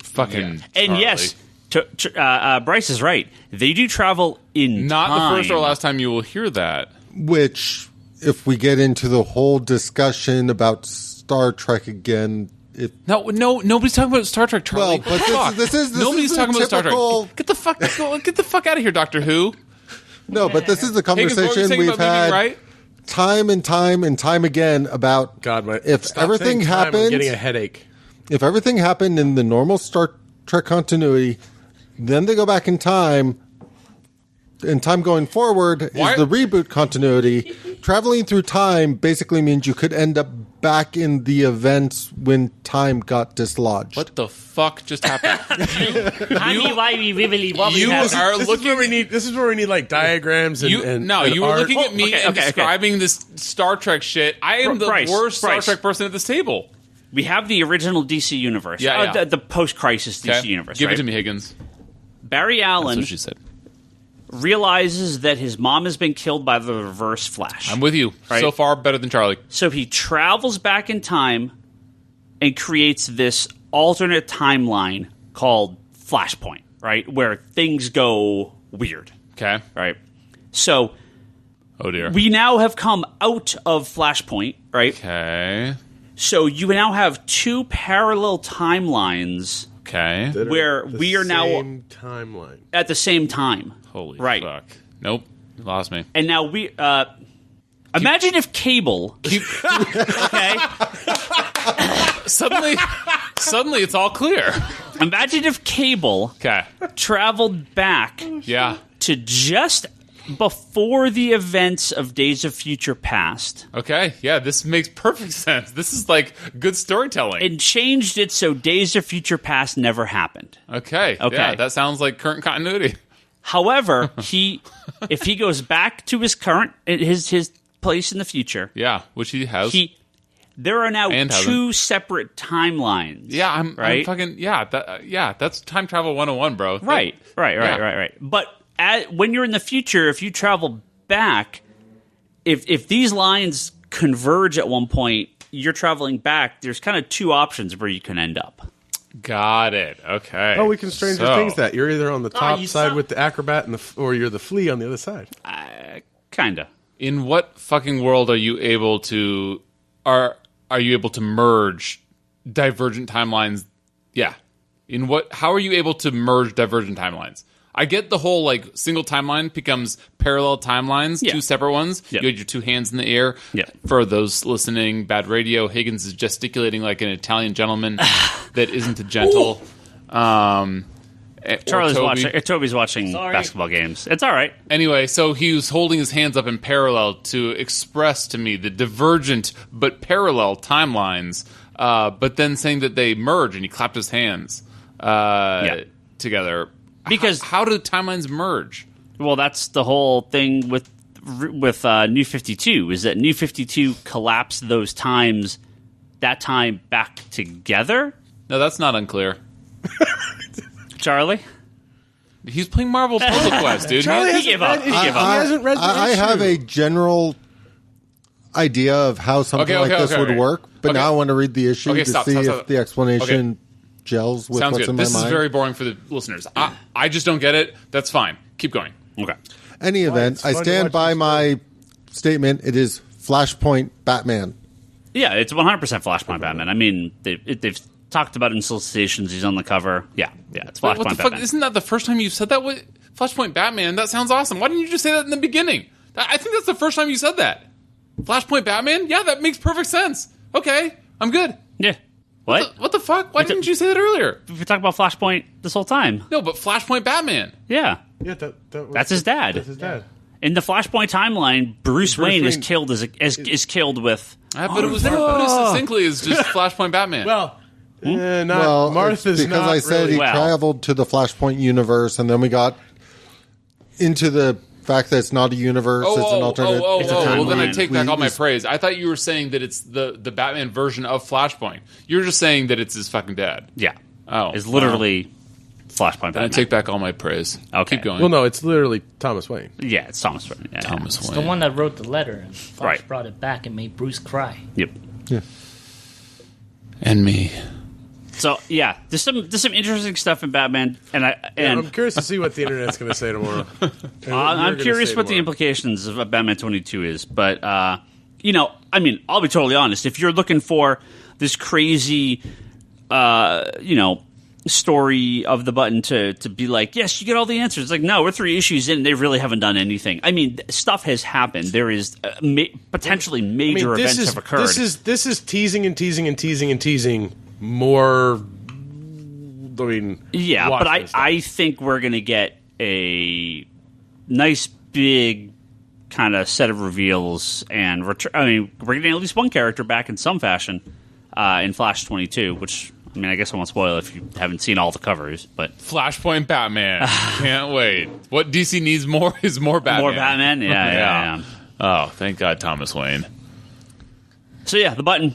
Fucking and yes, Bryce is right. They do travel in not time. the first or last time you will hear that. Which, if we get into the whole discussion about Star Trek again... No, nobody's talking about Star Trek, Charlie. Well, but nobody's talking about Star Trek. Get the fuck out of here, Doctor Who. No, but this is the conversation Higgins, we've had right? time and time again about if everything happened. I'm getting a headache. If everything happened in the normal Star Trek continuity, then they go back in time. And time going forward is the reboot continuity. Traveling through time basically means you could end up back in the events when time got dislodged. What the fuck just happened? You are looking. This is where we need like diagrams and. You were looking at me and describing this Star Trek shit. I am the worst Star Trek person at this table. We have the original DC universe, the post-crisis DC universe. Give it to me, Higgins. Barry Allen. That's what she said. Realizes that his mom has been killed by the Reverse Flash. I'm with you. Right? So far, better than Charlie. So he travels back in time and creates this alternate timeline called Flashpoint, right? Where things go weird. Okay. Right? So... Oh, dear. We now have come out of Flashpoint, right? Okay. So you now have two parallel timelines... Okay. Where we are now timeline at the same time. Holy fuck. Nope. You lost me. And now we imagine if Cable okay. Suddenly it's all clear. Imagine if Cable traveled back to just before the events of Days of Future Past. Okay, yeah, this makes perfect sense. This is like good storytelling. And changed it so Days of Future Past never happened. Okay. Yeah, that sounds like current continuity. However, if he goes back to his current his place in the future, which he has, there are now two separate timelines. Yeah, I'm fucking that's time travel 101, bro. Right. But when you're in the future, if you travel back, if these lines converge at one point, you're traveling back. There's kind of two options where you can end up. Got it. Okay. Oh, we can Stranger Things that. You're either on the top side with the acrobat or you're the flea on the other side. Kinda. In what fucking world are you able to merge divergent timelines? Yeah. How are you able to merge divergent timelines? I get the whole single timeline becomes parallel timelines, two separate ones. Yeah. You had your two hands in the air. Yeah. For those listening, bad radio, Higgins is gesticulating like an Italian gentleman that isn't a gentle. Toby's watching basketball games. It's all right. Anyway, so he was holding his hands up in parallel to express to me the divergent but parallel timelines, but then saying that they merge, and he clapped his hands together. Because how do timelines merge? Well, that's the whole thing with New 52, is that New 52 collapsed those times, that time back together? No, that's not unclear. Charlie? He's playing Marvel Puzzle Quest, dude. He gave up. He hasn't read the I have a general idea of how something like this would work, but now I want to read the issue to see if the explanation gels with what's in my mind. This is very boring for the listeners. I just don't get it. That's fine. Keep going. Okay. Any event, I stand by my statement. It is Flashpoint Batman. Yeah, it's 100% Flashpoint Batman. I mean, they've talked about it in solicitations. He's on the cover. Yeah, it's Flashpoint what the Batman. Fuck? Isn't that the first time you've said that? Flashpoint Batman? That sounds awesome. Why didn't you just say that in the beginning? I think that's the first time you said that. Flashpoint Batman? Yeah, that makes perfect sense. Okay, I'm good. Yeah. What? What the fuck? Why didn't you say that earlier? We've been talking about Flashpoint this whole time. No, but Flashpoint Batman. Yeah. Yeah, that's his dad. That's his dad. In the Flashpoint timeline, Bruce Wayne is killed is killed with. But it was never put as succinctly as just Flashpoint Batman. Well, Martha's because not I said really he traveled to the Flashpoint universe, and then we got into the fact that it's not a universe; it's an alternate. Well, then I take back all my praise. I thought you were saying that it's the Batman version of Flashpoint. You're just saying that it's his fucking dad. Yeah. Oh, it's literally Flashpoint Batman. Then I take back all my praise. Okay. Keep going. Well, no, it's literally Thomas Wayne. Yeah, it's Thomas Wayne. Yeah, Thomas Wayne. The one that wrote the letter, and Fox Right. brought it back and made Bruce cry. Yep. Yeah. And me. So yeah, there's some interesting stuff in Batman, and I'm curious to see what the internet's going to say tomorrow. I'm curious what the implications of Batman 22 is, but I mean, I'll be totally honest. If you're looking for this crazy, story of the Button to be like, yes, you get all the answers. It's like, no, we're 3 issues in, and they really haven't done anything. I mean, stuff has happened. There is potentially major events have occurred. This is teasing and teasing and teasing and teasing more. I mean, yeah, but I think we're going to get a nice big kind of set of reveals and I mean, we're getting at least one character back in some fashion in Flash 22, which. I mean, I guess I won't spoil if you haven't seen all the covers, but Flashpoint Batman. Can't wait. What DC needs more is more Batman. More Batman? Yeah. Oh, thank God, Thomas Wayne. So yeah, the Button.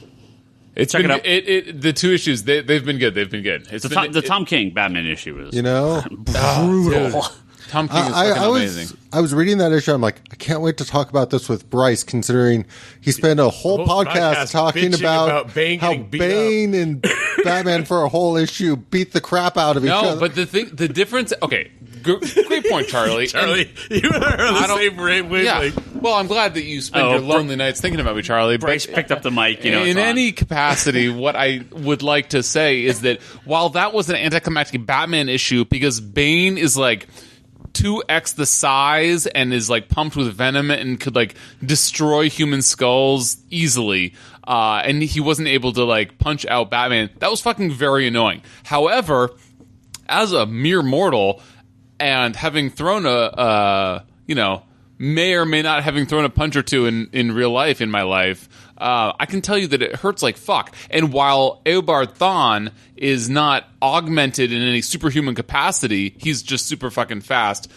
It's Check been, it out. The 2 issues, they've been good. They've been good. It's the Tom King Batman issue was brutal. Tom King is fucking amazing. I was reading that issue. I'm like, I can't wait to talk about this with Bryce, considering he spent a whole podcast talking about how Bane and Batman for a whole issue beat the crap out of each other. No, but the difference. Okay, great point, Charlie. Charlie, you and I are the same wavelength. Yeah. Well, I'm glad that you spend your lonely nights thinking about me, Charlie. Bryce picked up the mic. In any capacity, what I would like to say is that while that was an anticlimactic Batman issue, because Bane is like 2x the size and is like pumped with venom and could like destroy human skulls easily, and he wasn't able to like punch out Batman. That was fucking very annoying. However, as a mere mortal and having thrown may or may not having thrown a punch or two in real life in my life, I can tell you that it hurts like fuck. And while Eobard Thawne is not augmented in any superhuman capacity, he's just super fucking fast.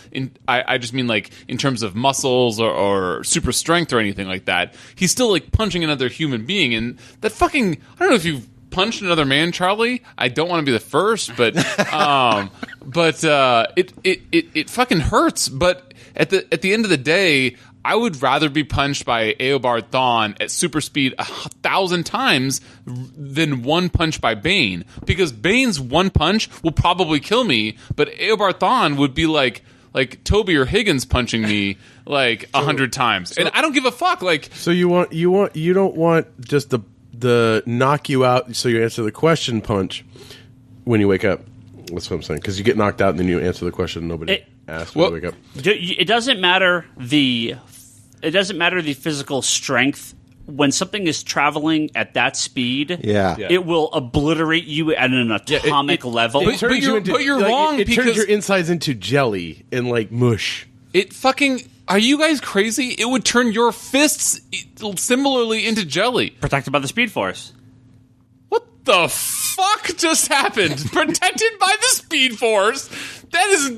I just mean like in terms of muscles or super strength or anything like that. He's still like punching another human being, and that fucking, I don't know if you've punched another man, Charlie. I don't want to be the first, but it fucking hurts. But at the end of the day, I would rather be punched by Eobard Thawne at super speed 1,000 times than one punch by Bane, because Bane's one punch will probably kill me, but Eobard Thawne would be like Toby or Higgins punching me like 100 times, and I don't give a fuck. Like, so you don't want just the knock you out so you answer the question punch when you wake up. That's what I'm saying, because you get knocked out and then you answer the question and nobody asks when you wake up. It doesn't matter the physical strength when something is traveling at that speed, Yeah. it will obliterate you at an atomic level. But you're wrong It because turns your insides into jelly and like mush. it fucking. Are you guys crazy? It would turn your fists similarly into jelly. Protected by the Speed Force. What the fuck just happened? Protected by the Speed Force? That is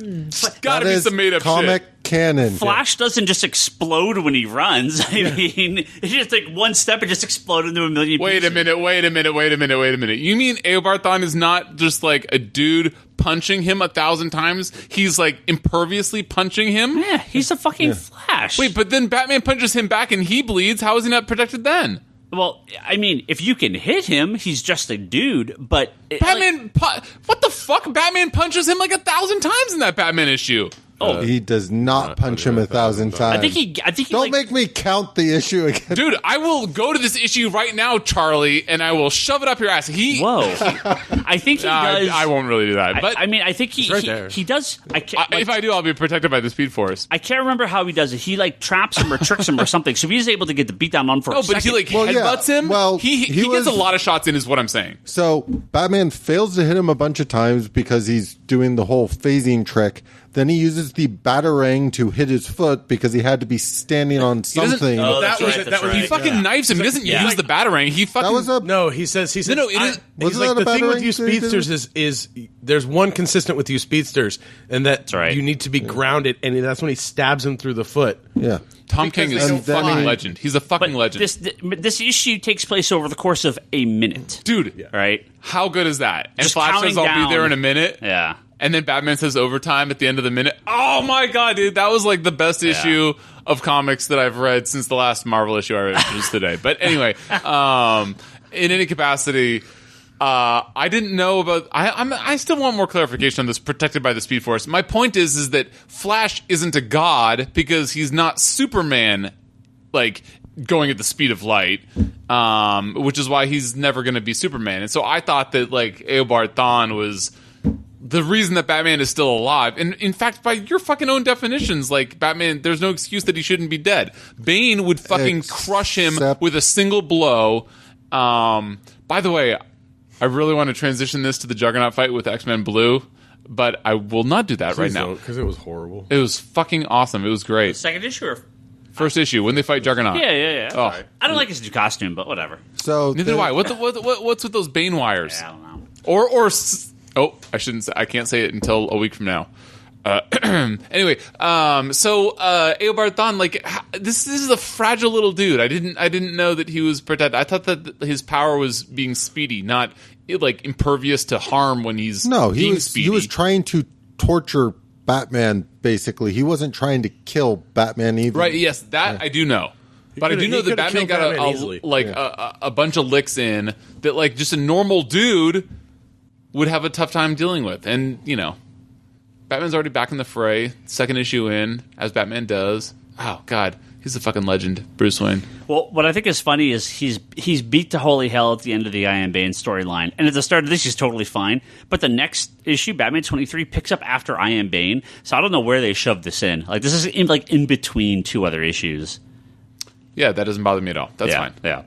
got to That be is some made up comic shit. canon. Flash doesn't just explode when he runs. I mean, it's just like one step and just explode into a million Wait a pieces. minute. You mean Eobarthon is not just like a dude punching him 1,000 times? He's like imperviously punching him? Yeah, he's a fucking Flash. Wait, but then Batman punches him back and he bleeds. How is he not protected then? Well, I mean, if you can hit him, he's just a dude, but... Batman, what the fuck? Batman punches him like 1,000 times in that Batman issue. He does not punch him 1,000 times. I think he Don't make me count the issue again. Dude, I will go to this issue right now, Charlie, and I will shove it up your ass. Whoa. I think he does... I won't really do that. But I mean, I think he does... if I do, I'll be protected by the Speed Force. I can't remember how he does it. He, like, traps him or tricks him or something, so he's able to get the beatdown on for a No, but second. he, like, Well, yeah. headbutts him. Well, he he gets was- a lot of shots in, is what I'm saying. So Batman fails to hit him a bunch of times because he's doing the whole phasing trick. Then he uses the Batarang to hit his foot because he had to be standing on something. Oh, that that's was right, that that's was, he right. fucking knives him. He doesn't use the Batarang. He fucking... That was a No, he says No, it is- he's wasn't like that a the thing with battering you thing, speedsters is there's one consistent with you speedsters, and that's right. you need to be grounded, and that's when he stabs him through the foot. yeah. Tom King is a And then fucking he- legend. He's a fucking But legend. this issue takes place over the course of a minute. Dude, Right? how good is that? And Just Flash says, counting I'll down. be there in a minute. Yeah. And then Batman says overtime at the end of the minute. Oh my god, dude, that was like the best issue of comics that I've read since the last Marvel issue I read just today. But anyway, in any capacity, I didn't know about. I still want more clarification on this. Protected by the Speed Force. My point is that Flash isn't a god because he's not Superman, like going at the speed of light, which is why he's never going to be Superman. And so I thought that like Eobarthon was the reason that Batman is still alive. And in fact, by your fucking own definitions, like Batman, there's no excuse that he shouldn't be dead. Bane would fucking crush him Except- with a single blow. By the way, I really want to transition this to the Juggernaut fight with X-Men Blue, but I will not do that right now. Because it was horrible. It was fucking awesome. It was great. Second issue or... First issue, when they fight Juggernaut. Yeah. Oh. Sorry. I don't like his new costume, but whatever. So Neither do I. What's with those Bane wires? I don't know. I shouldn't say. I can't say it until a week from now. Anyway, so Eobarthon, like this is a fragile little dude. I didn't know that he was protected. I thought that his power was being speedy, not like impervious to harm when he's being speedy. He was trying to torture Batman. Basically, he wasn't trying to kill Batman either. Right? Yes, that I do know. But I do know that Batman got a bunch of licks in that like just a normal dude would have a tough time dealing with. And, you know, Batman's already back in the fray, second issue in, as Batman does. Oh, God. He's a fucking legend, Bruce Wayne. Well, what I think is funny is he's beat to holy hell at the end of the I Am Bane storyline. And at the start of this, he's totally fine. But the next issue, Batman 23, picks up after I Am Bane. So I don't know where they shoved this in. Like, this is in between two other issues. Yeah, that doesn't bother me at all. That's fine. Yeah.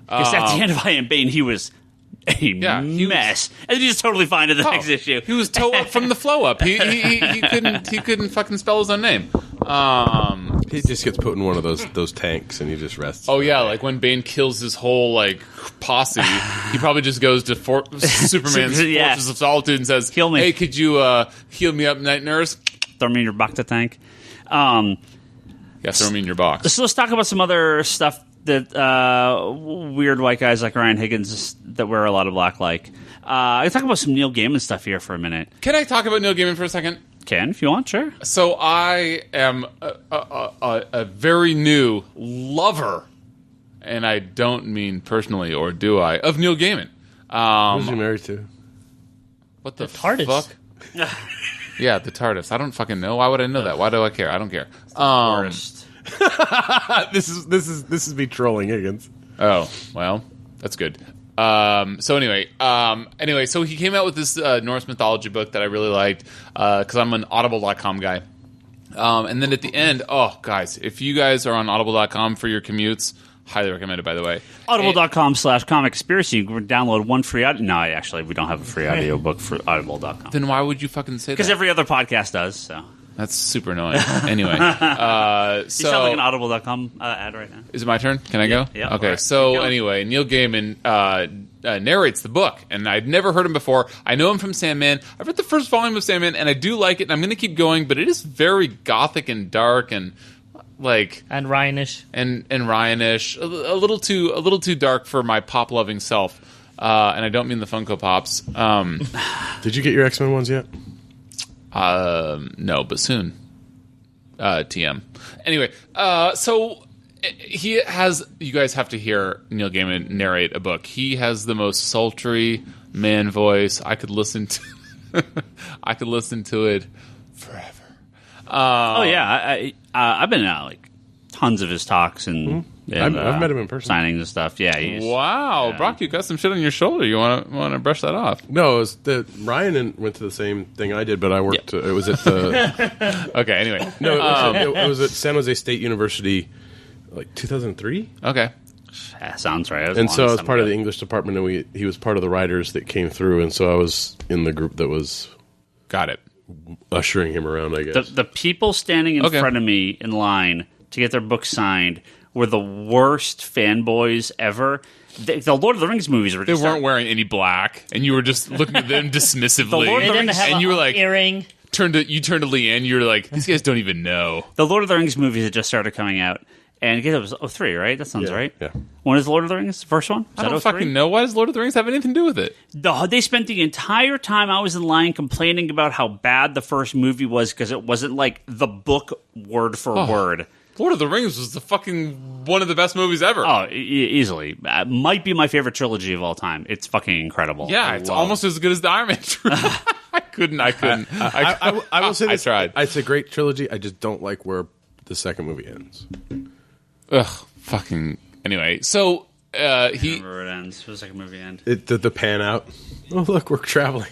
Because at the end of I Am Bane, he was a mess. And he's totally fine in the next issue. He was toe up from the flow up. He couldn't fucking spell his own name. He just gets put in one of those tanks and he just rests. Oh yeah, like when Bane kills his whole like posse, he probably just goes to Superman's Fortress of Solitude and says, "Heal me. Hey, could you heal me up, Night Nurse?" Throw me in your Bacta tank. Yeah, throw me in your box. So let's talk about some other stuff that weird white guys like Ryan Higgins that wear a lot of black like. I talk about some Neil Gaiman stuff here for a minute. Can I talk about Neil Gaiman for a second? Can, if you want, sure. So I am a very new lover, and I don't mean personally, or do I, of Neil Gaiman. Who's he married to? What the TARDIS. fuck? Yeah, the TARDIS. I don't fucking know. Why would I know that? Why do I care? I don't care. This is me trolling Higgins. Oh, well, that's good. So he came out with this Norse mythology book that I really liked because I'm an Audible.com guy. And then at the end, oh, guys, if you guys are on Audible.com for your commutes, Highly recommended, by the way. Audible.com/comicconspiracy. You can download one free audio. No, actually, we don't have a free audio book for Audible.com. Then why would you fucking say that? Because every other podcast does, so. That's super annoying. Anyway. You sound like an Audible.com ad right now. Is it my turn? Can I go? Yeah. Okay, Right. so anyway, Neil Gaiman narrates the book, and I'd never heard him before. I know him from Sandman. I've read the first volume of Sandman, and I do like it, and I'm going to keep going, but it is very gothic and dark and like... And Ryanish. And Ryanish. A little too dark for my pop-loving self. And I don't mean the Funko Pops. Did you get your X-Men ones yet? No, but soon. TM. Anyway, so he has. You guys have to hear Neil Gaiman narrate a book. He has the most sultry man voice. I could listen to. I could listen to it forever. I've been at like tons of his talks and. I've met him in person. Signings and stuff. Yeah. Wow, Brock, you got some shit on your shoulder. You want to brush that off? No, it was Ryan went to the same thing I did, but I worked. It was at the. Okay. Anyway, no, it was at San Jose State University, like 2003. Okay. Sounds right. And so I was part of the English department, and he was part of the writers that came through, and so I was in the group that was. Got it. Ushering him around, I guess. The people standing in front of me in line to get their book signed were the worst fanboys ever. The Lord of the Rings movies were just... They weren't wearing any black, and you were just looking at them dismissively. The Lord of the Rings, and you were like... earring. You turned to Leanne, you were like, these guys don't even know. The Lord of the Rings movies had just started coming out, and I guess it was 2003, right? That sounds right. Yeah. When is Lord of the Rings? The first one? I don't fucking know. Why does Lord of the Rings have anything to do with it? They spent the entire time I was in line complaining about how bad the first movie was because it wasn't like the book word for word. Lord of the Rings was the fucking one of the best movies ever. Oh, easily. Might be my favorite trilogy of all time. It's fucking incredible. Yeah, it's almost as good as the Iron Man trilogy. I couldn't. I will say this. I tried. It's a great trilogy. I just don't like where the second movie ends. Ugh, fucking... Anyway, so I remember where it ends. What does the second movie end? The pan out. Oh, look, we're traveling.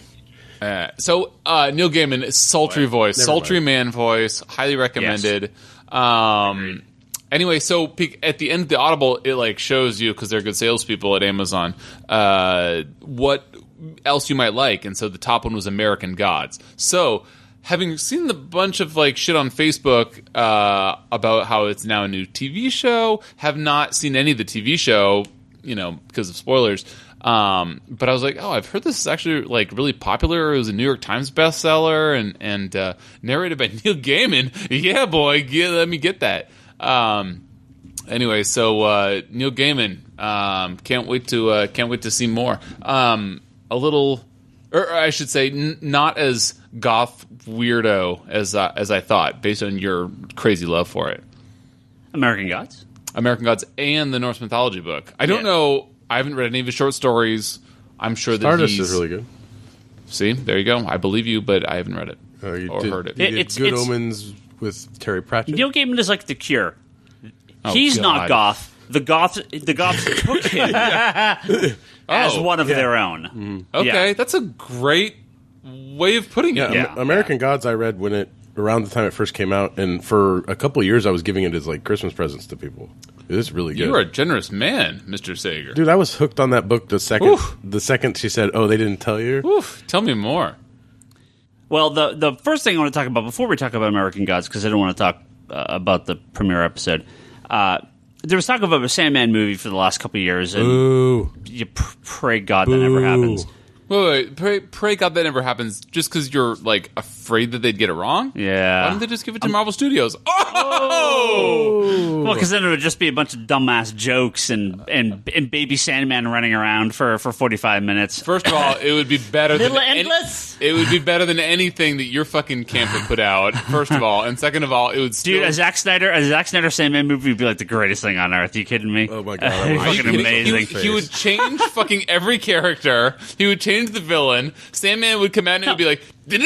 So Neil Gaiman, sultry voice, sultry man voice, highly recommended. Yes. Anyway, so at the end of the Audible, it like shows you, because they're good salespeople at Amazon, what else you might like, and so the top one was American Gods. So, having seen the bunch of like shit on Facebook about how it's now a new TV show, have not seen any of the TV show, because of spoilers. But I was like, I've heard this is actually like really popular. It was a New York Times bestseller and narrated by Neil Gaiman. Yeah, boy, let me get that. Anyway, so Neil Gaiman, can't wait to see more. A little, or I should say, not as goth weirdo as I thought, based on your crazy love for it. American Gods, and the Norse mythology book. I don't know. I haven't read any of his short stories. I'm sure Stardust is really good. See, there you go. I believe you, but I haven't read it heard it. It's Good Omens with Terry Pratchett. Neil Gaiman is like the Cure. He's not goth. The goths took him as one of their own. Mm-hmm. Okay, that's a great way of putting it. American Gods I read around the time it first came out, and for a couple of years I was giving it as like Christmas presents to people. It is really good. You're a generous man, Mr. Sager. Dude, I was hooked on that book the second she said, "Oh, they didn't tell you." Oof, tell me more. Well, the first thing I want to talk about before we talk about American Gods, because I don't want to talk about the premiere episode. There was talk about a Sandman movie for the last couple of years, and you pray God that never happens. Wait, pray God that never happens just because you're, like, afraid that they'd get it wrong? Yeah. Why don't they just give it to Marvel Studios? Oh! Well, because then it would just be a bunch of dumbass jokes and baby Sandman running around for 45 minutes. First of all, it would be better than... endless? It would be better than anything that your fucking camp would put out, first of all. And second of all, it would still... Dude, a Zack Snyder Sandman movie would be, like, the greatest thing on earth. Are you kidding me? Oh, my God. Fucking amazing. He would change fucking every character. He would change the villain. Sandman would come out and it would be like, and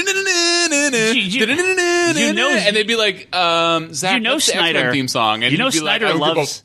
they'd be like, Zach, that's the X-Men theme song. And Snyder loves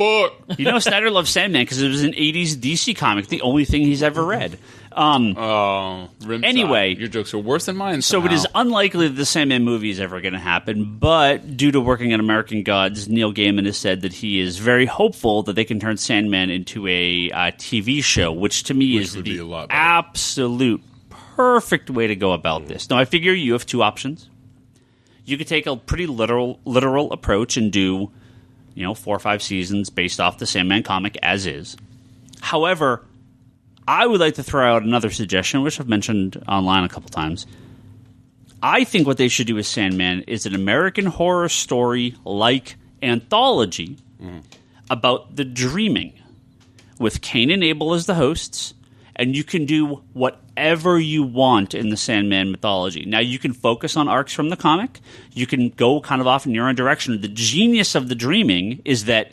Sandman because it was an 80s DC comic, the only thing he's ever read. Oh, rimshot. Anyway. Your jokes are worse than mine So somehow. it is unlikely that the Sandman movie is ever going to happen, but due to working on American Gods, Neil Gaiman has said that he is very hopeful that they can turn Sandman into a TV show, which to me is would be the a lot better. absolute perfect way to go about this. Now, I figure you have two options. You could take a pretty literal approach and do, 4 or 5 seasons based off the Sandman comic as is. However, I would like to throw out another suggestion, which I've mentioned online a couple times. I think what they should do with Sandman is an American Horror Story-like anthology about the dreaming, with Cain and Abel as the hosts, and you can do whatever you want in the Sandman mythology. Now, you can focus on arcs from the comic. You can go kind of off in your own direction. The genius of the dreaming is that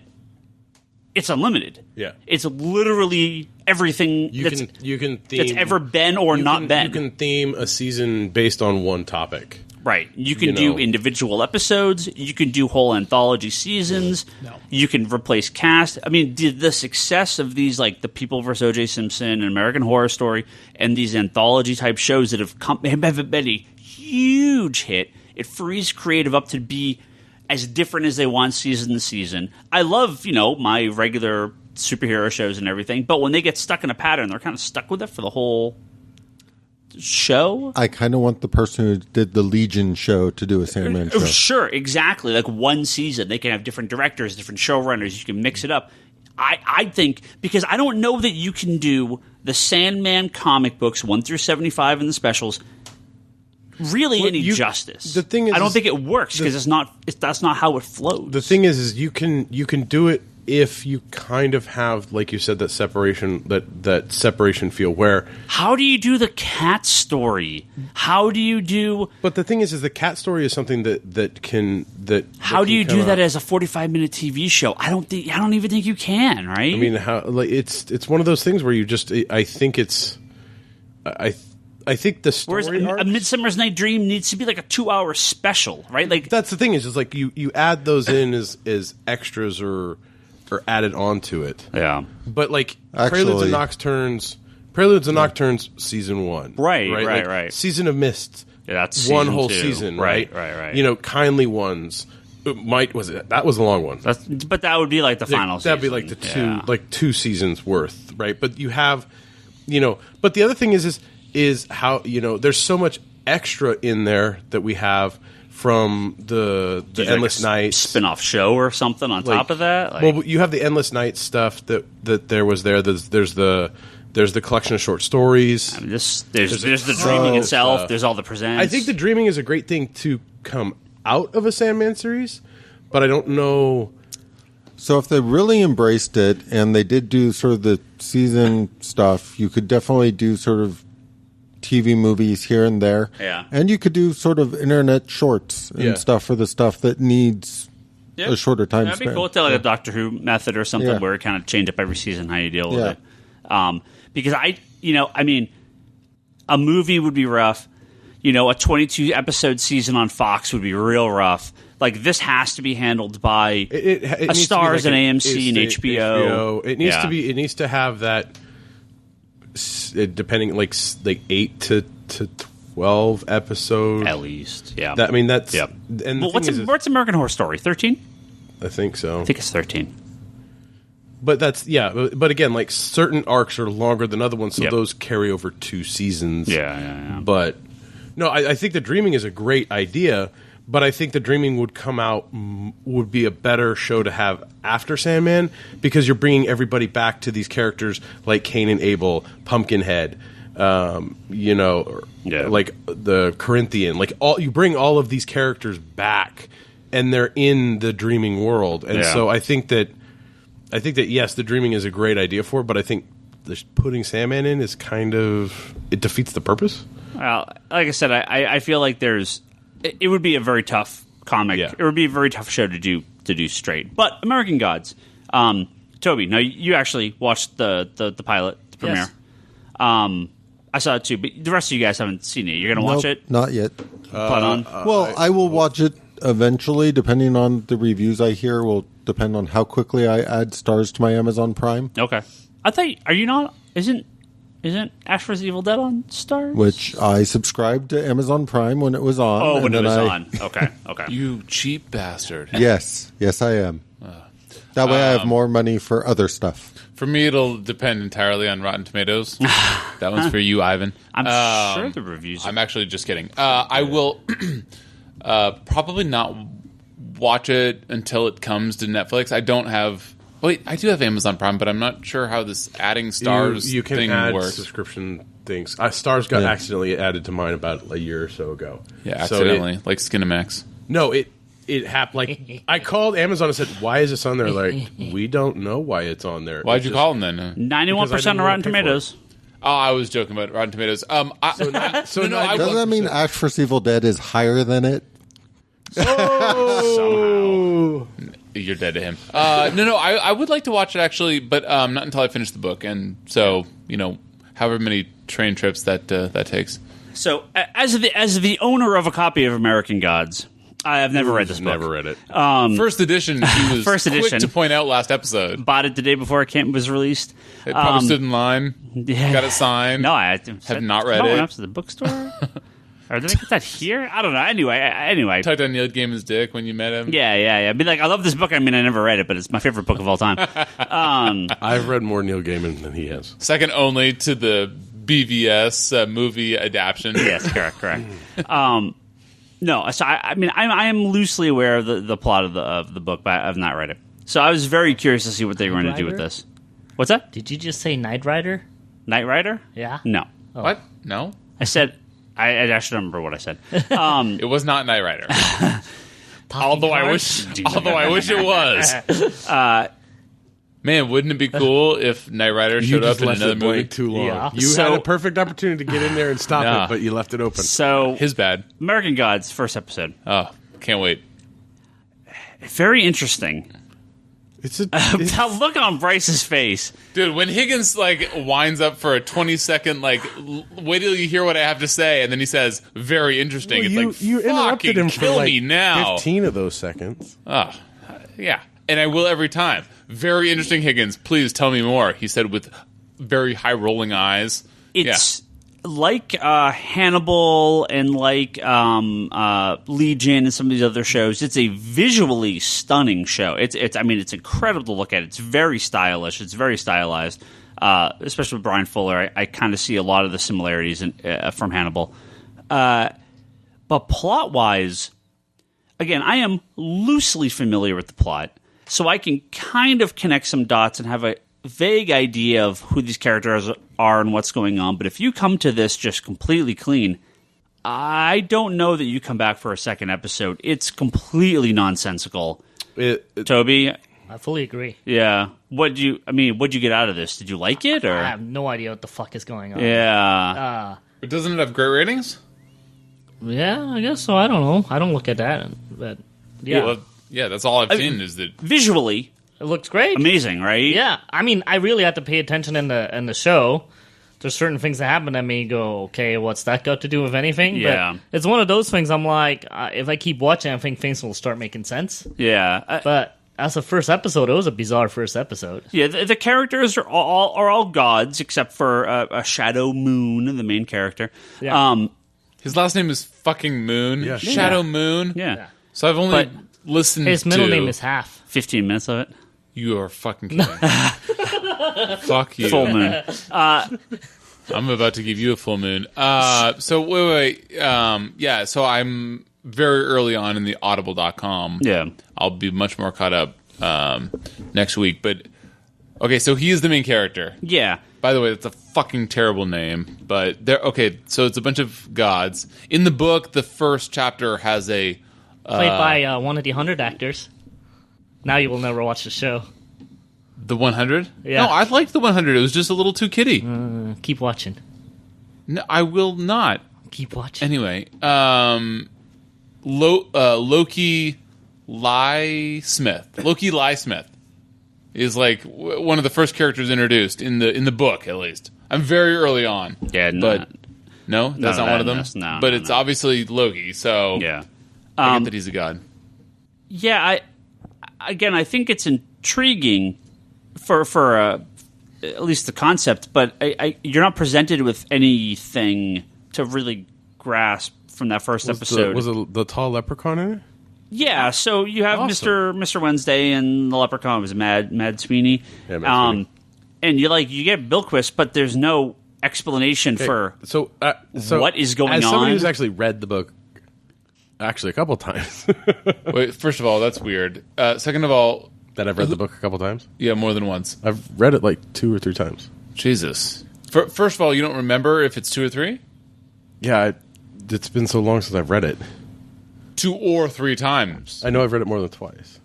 it's unlimited. Yeah. It's literally everything that's ever been or not been. You can theme a season based on one topic. Right. You can do individual episodes. You can do whole anthology seasons. No. You can replace cast. I mean, the success of these, like The People vs. O.J. Simpson and American Horror Story and these anthology-type shows that have been a huge hit, it frees creative up to be as different as they want season to season. I love, my regular superhero shows and everything, but when they get stuck in a pattern, they're kind of stuck with it for the whole show. I kind of want the person who did the Legion show to do a Sandman show. Sure, exactly. Like one season, they can have different directors, different showrunners. You can mix it up. I think, because I don't know that you can do the Sandman comic books 1 through 75 and the specials really any justice. The thing is, I don't think it works because that's not how it flows. The thing is you can do it if you kind of have, like you said, that separation feel where. How do you do the cat story? How do you do? But the thing is the cat story is something that. How do you do that as a 45-minute TV show? I don't even think you can. Right? I mean, it's one of those things where you just. I think the story Whereas arcs, a Midsummer's Night Dream needs to be like a 2-hour special, right? Like that's the thing is like you add those in as extras or added onto it. Yeah. But like Actually, Preludes and Nocturnes season 1. Right. Season of Mist. Yeah, that's one season whole 2. season, Right. Kindly Ones. That was a long one. But that would be like the final season. That'd be like two seasons worth, right? But you have but the other thing is how there's so much extra in there that we have from the Endless Nights spin-off show or something on top of that. Well, you have the Endless Nights stuff that there was there. There's the collection of short stories. I mean, there's the dreaming itself. Stuff. There's all the presents. I think the dreaming is a great thing to come out of a Sandman series, but I don't know. So if they really embraced it and they did do sort of the season stuff, you could definitely do sort of TV movies here and there. Yeah. And you could do sort of internet shorts and stuff for the stuff that needs a shorter time That'd span. be cool to like a Doctor Who method or something where it kind of change up every season how you deal with it. Because a movie would be rough. A 22-episode season on Fox would be real rough. Like, this has to be handled by it a Stars and AMC and HBO. It needs to be. It needs to have that. Depending, like 8 to 12 episodes at least. Yeah. That's. Yep. And what's American Horror Story? 13? I think so. I think it's 13. But that's But again, like certain arcs are longer than other ones, so those carry over 2 seasons. Yeah. But no, I think the Dreaming is a great idea. But I think the Dreaming would be a better show to have after Sandman because you're bringing everybody back to these characters like Cain and Abel, Pumpkinhead, like the Corinthian, like you bring all of these characters back, and they're in the Dreaming world, and so I think that yes, the Dreaming is a great idea for it, but I think putting Sandman in is it defeats the purpose. Well, like I said, I feel like it would be a very tough comic. Yeah. It would be a very tough show to do straight. But American Gods, Toby. Now you actually watched the pilot, the premiere. Yes. I saw it too, but the rest of you guys haven't seen it. You're gonna watch it? Not yet. I will watch it eventually, depending on the reviews I hear. Will depend on how quickly I add stars to my Amazon Prime. Okay. I thought. Are you not? Isn't Isn't Ash vs. Evil Dead on Stars? Which I subscribed to Amazon Prime when it was on. Oh, when it and was then on. Okay. You cheap bastard. Yes, I am. That way I have more money for other stuff. For me, it'll depend entirely on Rotten Tomatoes. That one's for you, Ivan. I'm sure the reviews. I'm actually just kidding. I will probably not watch it until it comes to Netflix. I don't have... Wait, I do have Amazon Prime, but I'm not sure how this adding stars you can thing add works. subscription things. Stars got accidentally added to mine about a year or so ago. Yeah, So accidentally. Like Skinamax. No, it happened. Like I called Amazon and said, "Why is this on there?" Like, we don't know why it's on there. Why'd It's you just- call them then? 91% on Rotten Tomatoes. Oh, I was joking about Rotten Tomatoes. So I Doesn't will- that mean Ash vs. Evil Dead is higher than it? Somehow. You're dead to him. No, I would like to watch it actually, but not until I finish the book. And so, however many train trips that takes. So, as the owner of a copy of American Gods, I have never read this book. Never read it. First edition, he was First edition. quick to point out last episode. Bought it the day before it was released. It probably stood in line, Yeah. got it signed. No, I Have not read Went it. up to the bookstore. Or did I get that here? I don't know. Anyway. Tucked on Neil Gaiman's dick when you met him. Yeah. Be like, I love this book. I mean, I never read it, but it's my favorite book of all time. I've read more Neil Gaiman than he has. Second only to the BVS movie adaptation. Yes, correct. No, so I mean, I am loosely aware of the plot of the book, but I've not read it. So I was very curious to see what they were going to do with this. What's that? Did you just say Knight Rider? Knight Rider? Yeah. No. What? No? I said, I actually don't remember what I said. It was not Knight Rider. although I wish it was. Man, wouldn't it be cool if Knight Rider You showed just up in left another it blank movie? too long. Yeah. You had a perfect opportunity to get in there and stop Nah. it, but you left it open. So, His bad. American Gods, first episode. Oh, can't wait. Very interesting. It's a The look on Bryce's face. Dude, when Higgins winds up for a 20-second wait till you hear what I have to say, and then he says very interesting. Well, It's you interrupted him kill for me now. 15 of those seconds. Oh, yeah, and I will every time. Very interesting, Higgins. Please tell me more. He said with very high rolling eyes. It's like Hannibal and like Legion and some of these other shows. It's a visually stunning show. It's incredible to look at. It's very stylish. It's very stylized, especially with Brian Fuller. I kind of see a lot of the similarities from Hannibal. But plot-wise, again, I am loosely familiar with the plot, so I can kind of connect some dots and have a vague idea of who these characters are and what's going on. But if you come to this just completely clean, I don't know that you come back for a second episode. It's completely nonsensical. Toby, I fully agree. yeah. What'd you get out of this? Did you like it, or I have no idea what the fuck is going on. yeah? But doesn't it have great ratings? Yeah, I guess so. I don't know. I don't look at that, but yeah, Well, yeah, that's all I've seen is that. Visually, it looks great. amazing, right? Yeah, I mean, I really had to pay attention in the show. There's certain things that happen that me go, okay, what's that got to do with anything? Yeah. But it's one of those things. I'm like, if I keep watching, I think things will start making sense. Yeah. But as a first episode, it was a bizarre first episode. Yeah, the characters are all gods except for a Shadow Moon, the main character. Yeah. His last name is fucking Moon. Yeah. Shadow Moon. Yeah. So I've only But listened His middle to... name is Half. 15 minutes of it. You are fucking kidding. Fuck you. Full moon. I'm about to give you a full moon. So wait. Yeah, so I'm very early on in the audible.com. Yeah. I'll be much more caught up next week. But, okay, so he is the main character. Yeah. By the way, that's a fucking terrible name. But, okay, so it's a bunch of gods. In the book, the first chapter has a... Played by one of the 100 actors. Now you will never watch the show. The 100? Yeah. No, I liked the 100. It was just a little too kiddie. Keep watching. No, I will not. Keep watching. Anyway, Loki Lie Smith is like one of the first characters introduced in the book, at least. I'm very early on. Yeah, but no, that's None not one of of them. that. No, but no, it's no. obviously Loki. So Yeah. I get that he's a god. Yeah, I think it's intriguing for at least the concept, but you're not presented with anything to really grasp from that first episode. Was the tall leprechaun in it? Yeah, so you have Awesome. Mr. Wednesday and the leprechaun was Mad Sweeney. Yeah, Mad Sweeney. And you get Bilquist, but there's no explanation for what is going as somebody on. who's actually read the book actually a couple times. Wait, first of all, that's weird. Second of all, That I've read the book a couple times. yeah, more than once. I've read it like 2 or 3 times. Jesus. First of all, you don't remember if it's 2 or 3? Yeah, it's been so long since I've read it. 2 or 3 times. I know I've read it more than twice.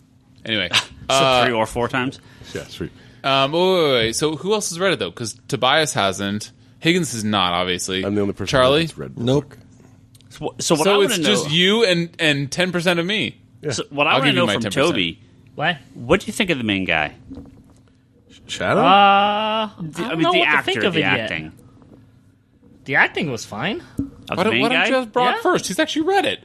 Anyway. So 3 or 4 times. Yeah, sweet. Wait. So who else has read it, though? Because Tobias hasn't. Higgins has not, obviously. I'm the only person Charlie? that's read the Nope. book. So what I So want it's to know, just you and 10% of me. so what I I'll want to give you know my from 10%. Toby, What? what do you think of the main guy? Shadow? I don't know the what actor, to think of the it yet. acting The acting was fine. of Why the don't main you guy. just brought Yeah. first? He's actually read it.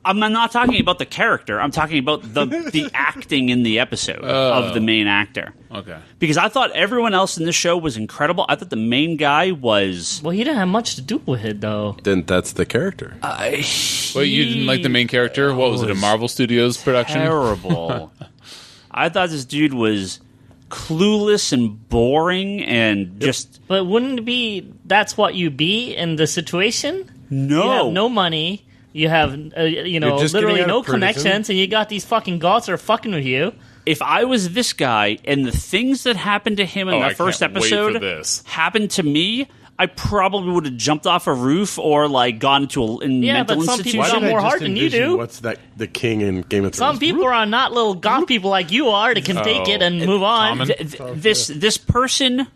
I'm not talking about the character. I'm talking about the acting in the episode of the main actor. Okay. Because I thought everyone else in the show was incredible. I thought the main guy was Well, he didn't have much to do with it, though. Then that's the character. Wait, you didn't like the main character? What was it, a Marvel Studios production? terrible. I thought this dude was clueless and boring and just But wouldn't it be that's what you be in the situation? no. You have no money. You have, You're just literally getting out no of prison. connections, and you got these fucking gods that are fucking with you. If I was this guy and the things that happened to him in Oh, the I first can't wait for episode this. happened to me, I probably would have jumped off a roof or like gone into a Yeah, mental but some institution. people got more heart than you envision do. What's that? The king in Game of Thrones. Some people are not little goth people like you are that can take it and move on. Common. This person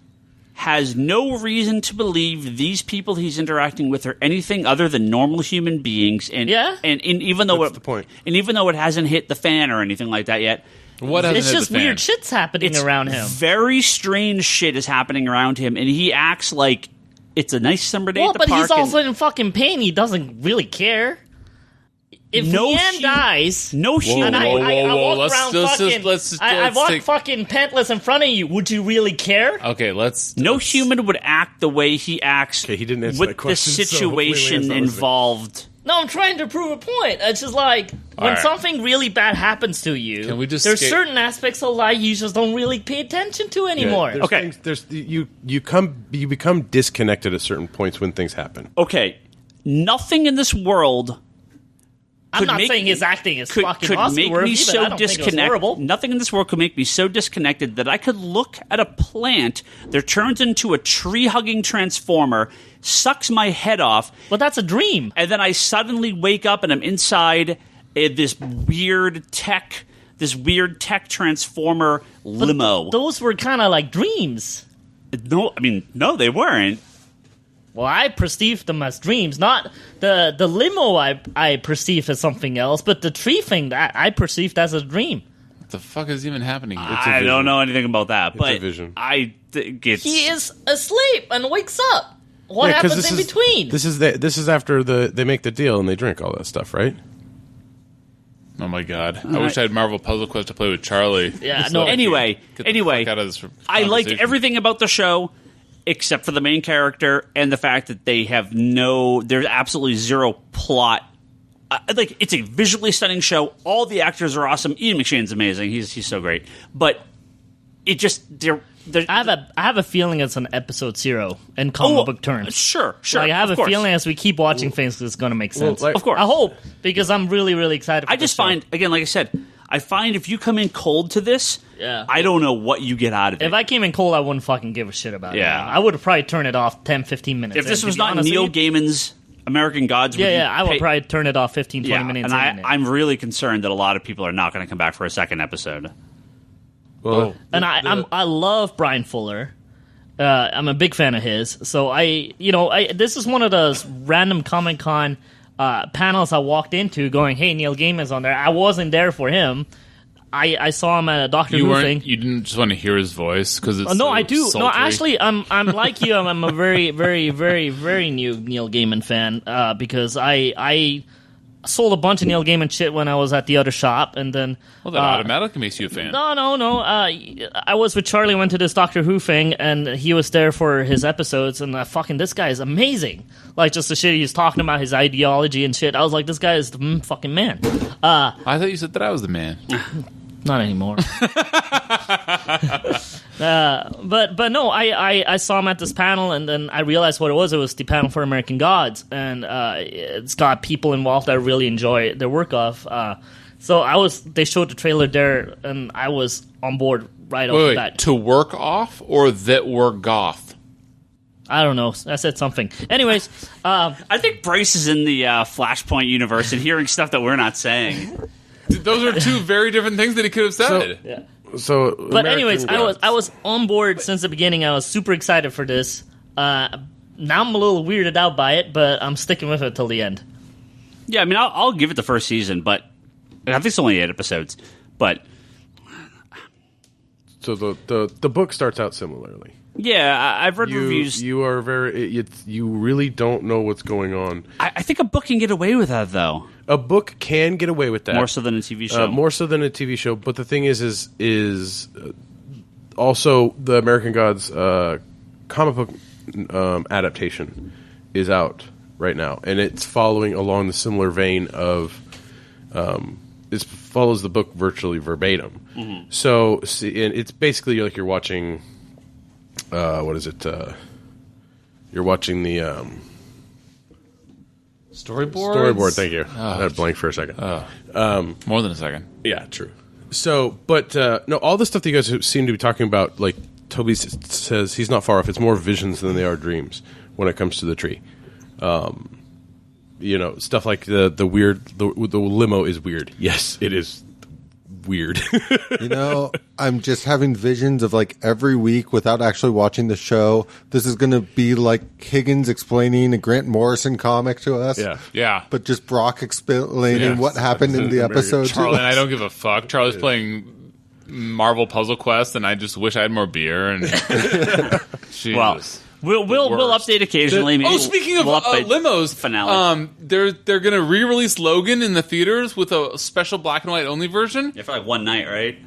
has no reason to believe these people he's interacting with are anything other than normal human beings. And Yeah. and even though That's the point. and even though it hasn't hit the fan or anything like that yet, What hasn't It's hit just the fan? weird shit's happening around him. very strange shit is happening around him, and he acts like it's a nice summer day Well, at the but park. he's also in fucking pain. He doesn't really care. If No Leanne hu- dies, no human. and I walk Let's around just- fucking, let's I walk take- fucking pantless in front of you, would you really care? Okay, let's... No human would act the way he acts Okay, he didn't answer with that question, the so hopefully situation Leanne's not listening. involved. No, I'm trying to prove a point. It's just like when right. something really bad happens to you. Can we just there's skate- certain aspects of life you just don't really pay attention to anymore. There's Okay. things- there's you become disconnected at certain points when things happen. Okay, nothing in this world I'm could not make- saying his acting is could fucking make Oscar-worthy, me but I so don't think it was disconnected. horrible. Nothing in this world could make me so disconnected that I could look at a plant that turns into a tree-hugging transformer, sucks my head off, But that's a dream. and then I suddenly wake up and I'm inside this weird tech transformer limo. Those were kind of like dreams. No, they weren't. Well, I perceived them as dreams, not the limo. I perceived as something else, but the tree thing that I perceived as a dream. What the fuck is even happening here? a I vision. don't know anything about that, but a vision. I think it's He is asleep and wakes up. What Yeah, 'cause happens in between? This is after they make the deal and they drink all that stuff, right? Oh my god. I wish I had Marvel Puzzle Quest to play with Charlie. Yeah, So no. I could Anyway, get the fuck out of this I like conversation. everything about the show except for the main character and the fact that there's absolutely zero plot. Like, it's a visually stunning show. All the actors are awesome. Ian McShane's amazing. He's so great. But it just I have a feeling it's an episode 0 in comic book terms. Sure. Like, I have of a course. feeling as we keep watching things, it's going to make sense. like- Of course. I hope, because I'm really, really excited for I just this show. find, again, like I said, I find if you come in cold to this, Yeah. I don't know what you get out of it. If I came in cold, I wouldn't fucking give a shit about it. Yeah. I would have probably turned it off 10, 15 minutes. If this in, to was be not honest Neil with you. Gaiman's American Gods, would you I would pay- probably turn it off 15, 20 minutes and in. I'm really concerned that a lot of people are not going to come back for a second episode. Well, And I love Brian Fuller. I'm a big fan of his. So this is one of those random Comic Con panels I walked into, going, "Hey, Neil Gaiman's on there." I wasn't there for him. I saw him at a Doctor You Who weren't. thing. You didn't just want to hear his voice because it's. No, so I do. sultry. No, actually, I'm like you. I'm a very, very, very, very new Neil Gaiman fan because I sold a bunch of Neil Gaiman shit when I was at the other shop, and then Well, that automatically makes you a fan. No. I was with Charlie, went to this Doctor Who thing, and he was there for his episodes, and fucking this guy is amazing. Like, just the shit he's talking about, his ideology and shit. I was like, this guy is the fucking man. I thought you said that I was the man. Not anymore. But no, I saw him at this panel, and then I realized what it was. It was the panel for American Gods, and it's got people involved that I really enjoy their work of. So they showed the trailer there, and I was on board right off the bat. To work off or that we're goth? I don't know. I said something. Anyways, I think Bryce is in the Flashpoint universe and hearing stuff that we're not saying. Those are two very different things that he could have said. yeah. So, But anyways, I was on board since the beginning. I was super excited for this. Now I'm a little weirded out by it, but I'm sticking with it till the end. Yeah, I mean, I'll give it the first season, but I think it's only 8 episodes. But So the book starts out similarly. yeah, I've read reviews. You are you really don't know what's going on. I think a book can get away with that, though. A book can get away with that More so than a TV show. more so than a TV show. But the thing is also the American Gods comic book adaptation is out right now, and it's following along the similar vein of it follows the book virtually verbatim. Mm-hmm. So and it's basically like you're watching. What is it? You're watching the Storyboard. Thank you. I had a blank for a second. More than a second. Yeah, true. So, but no, all the stuff that you guys seem to be talking about, like Toby says, he's not far off. It's more visions than they are dreams when it comes to the tree. You know, stuff like the weird. The limo is weird. Yes, it is weird. You know, I'm just having visions of like every week without actually watching the show. This is going to be like Higgins explaining a Grant Morrison comic to us. Yeah. But just Brock explaining what happened in the episode. Charlie and I don't give a fuck. Charlie's playing Marvel Puzzle Quest, and I just wish I had more beer. And Jesus. Well, we'll update occasionally. Maybe speaking of we'll update limos, finale. They're gonna re-release Logan in the theaters with a special black and white only version. Yeah, for like one night, right?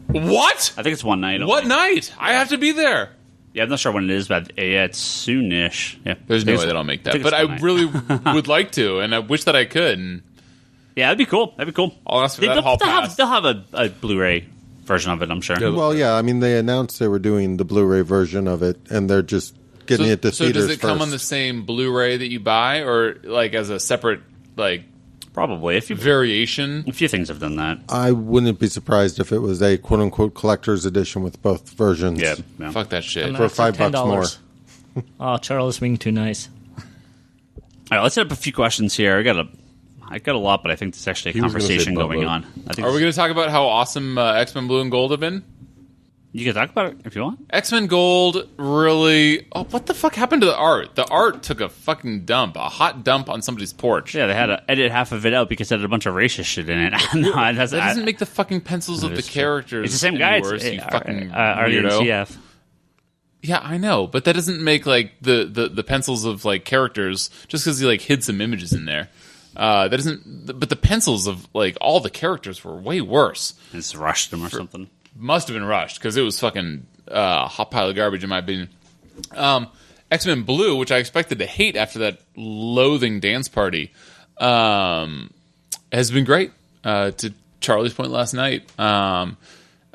What? I think it's one night. What only. night? I have to be there. Yeah, I'm not sure when it is, but yeah, it's soonish. Yeah, There's no way that I'll make that, but I really would like to, and I wish that I could. And yeah, that'd be cool. I'll ask for that hall pass. They'll have a Blu-ray version of it, I'm sure. Well, yeah, I mean, they announced they were doing the Blu-ray version of it, and they're just getting it to theaters. So does it come first. on the same Blu-ray that you buy, or like as a separate Probably. variation? A few things have done that. I wouldn't be surprised if it was a quote-unquote collector's edition with both versions. Yeah. Fuck that shit. For $5 more. Oh, Charles being too nice. All right, let's hit up a few questions here. I got a lot, but I think there's actually a conversation going on. Are we going to talk about how awesome X-Men Blue and Gold have been? You can talk about it if you want. X-Men Gold really... Oh, what the fuck happened to the art? The art took a fucking dump. A hot dump on somebody's porch. Yeah, they had to edit half of it out because it had a bunch of racist shit in it. That doesn't make the fucking pencils of the characters It's the same guy. worse, you fucking weirdo. weirdo. Yeah, I know, but that doesn't make like the pencils of like characters just because he like hid some images in there. That doesn't. But the pencils of like all the characters were way worse. It's rushed them or something. Must have been rushed because it was fucking hot pile of garbage in my opinion. X-Men Blue, which I expected to hate after that loathing dance party, has been great. To Charlie's point last night,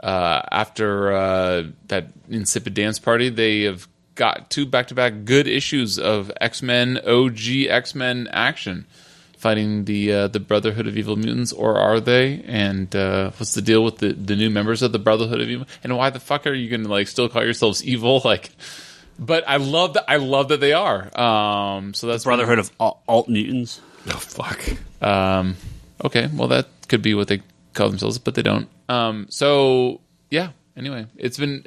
after that insipid dance party, they have got 2 back-to-back good issues of X-Men, OG X-Men action. Fighting the Brotherhood of Evil Mutants, or are they? And what's the deal with the new members of the Brotherhood of Evil? And why the fuck are you going to like still call yourselves evil? Like, but I love that they are. So that's Brotherhood of Alt Mutants. Oh fuck. Okay, well that could be what they call themselves, but they don't. So yeah. Anyway, it's been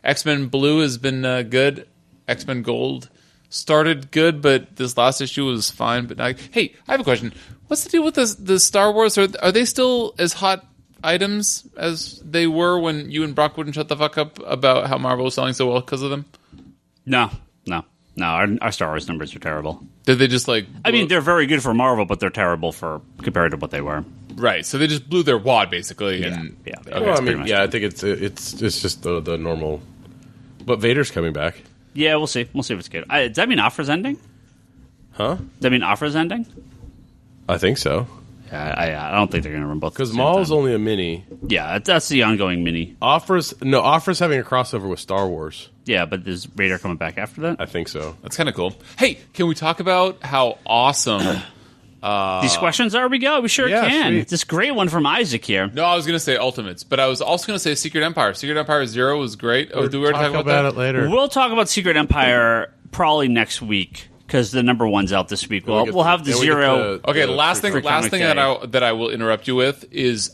X-Men Blue has been good. X-Men Gold started good, but this last issue was fine. But not, hey, I have a question. What's the deal with the Star Wars? Are they still as hot items as they were when you and Brock wouldn't shut the fuck up about how Marvel was selling so well because of them? No. No, our Star Wars numbers are terrible. Did they just like? I mean, they're very good for Marvel, but they're terrible compared to what they were. Right. So they just blew their wad basically. Yeah. And, Yeah. Okay. Well, I mean, I think it's just the normal. But Vader's coming back. Yeah, we'll see. We'll see if it's good. Does that mean Afra's ending? Huh? Does that mean Afra's ending? I think so. Yeah, I don't think they're going to run both. Because Maul's only a mini. Yeah, that's the ongoing mini. Afra's having a crossover with Star Wars. Yeah, but is Vader coming back after that? I think so. That's kind of cool. Hey, can we talk about how awesome? These questions are? We sure Yeah, can. sweet. This great one from Isaac here. No, I was going to say Ultimates, but I was also going to say Secret Empire. Secret Empire 0 was great. Oh, do we already talk about it later? We'll talk about Secret Empire probably next week because the number 1's out this week. We'll have the 0. Okay, the last thing Comic that I will interrupt you with is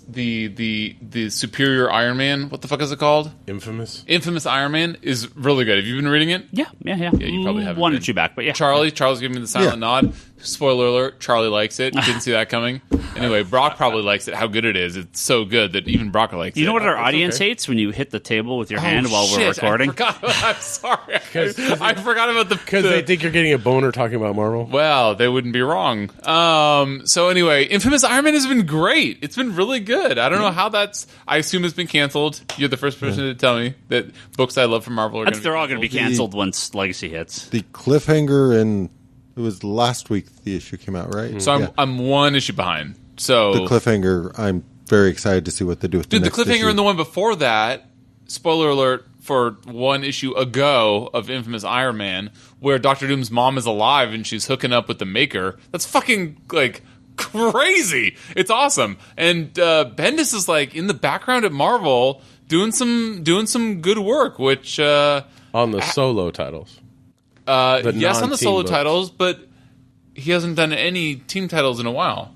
the superior Iron Man. What the fuck is it called? Infamous. Infamous Iron Man is really good. Have you been reading it? Yeah. Yeah, you probably haven't. One or been. two back, but yeah. Charlie's giving me the silent nod. Spoiler alert: Charlie likes it. Didn't see that coming. Anyway, Brock probably likes it. How good it is! It's so good that even Brock likes it. You know what our That's audience okay. hates when you hit the table with your hand while we're Shit, recording? I'm sorry. I forgot about Because they think you're getting a boner talking about Marvel. Well, they wouldn't be wrong. So anyway, Infamous Iron Man has been great. It's been really good. I don't know how that's. I assume it's been canceled. You're the first person to tell me that books I love from Marvel are going to be They're all going to be canceled. canceled once Legacy hits. The cliffhanger, and it was last week the issue came out, right? So I'm one issue behind. So The cliffhanger, I'm very excited to see what they do with dude, the the next cliffhanger issue. and the one before that. Spoiler alert for one issue ago of Infamous Iron Man, where Doctor Doom's mom is alive and she's hooking up with the Maker. That's fucking like crazy. It's awesome. And Bendis is like in the background at Marvel doing some good work, which On the solo titles. The yes, on the non-team solo books. titles, but he hasn't done any team titles in a while.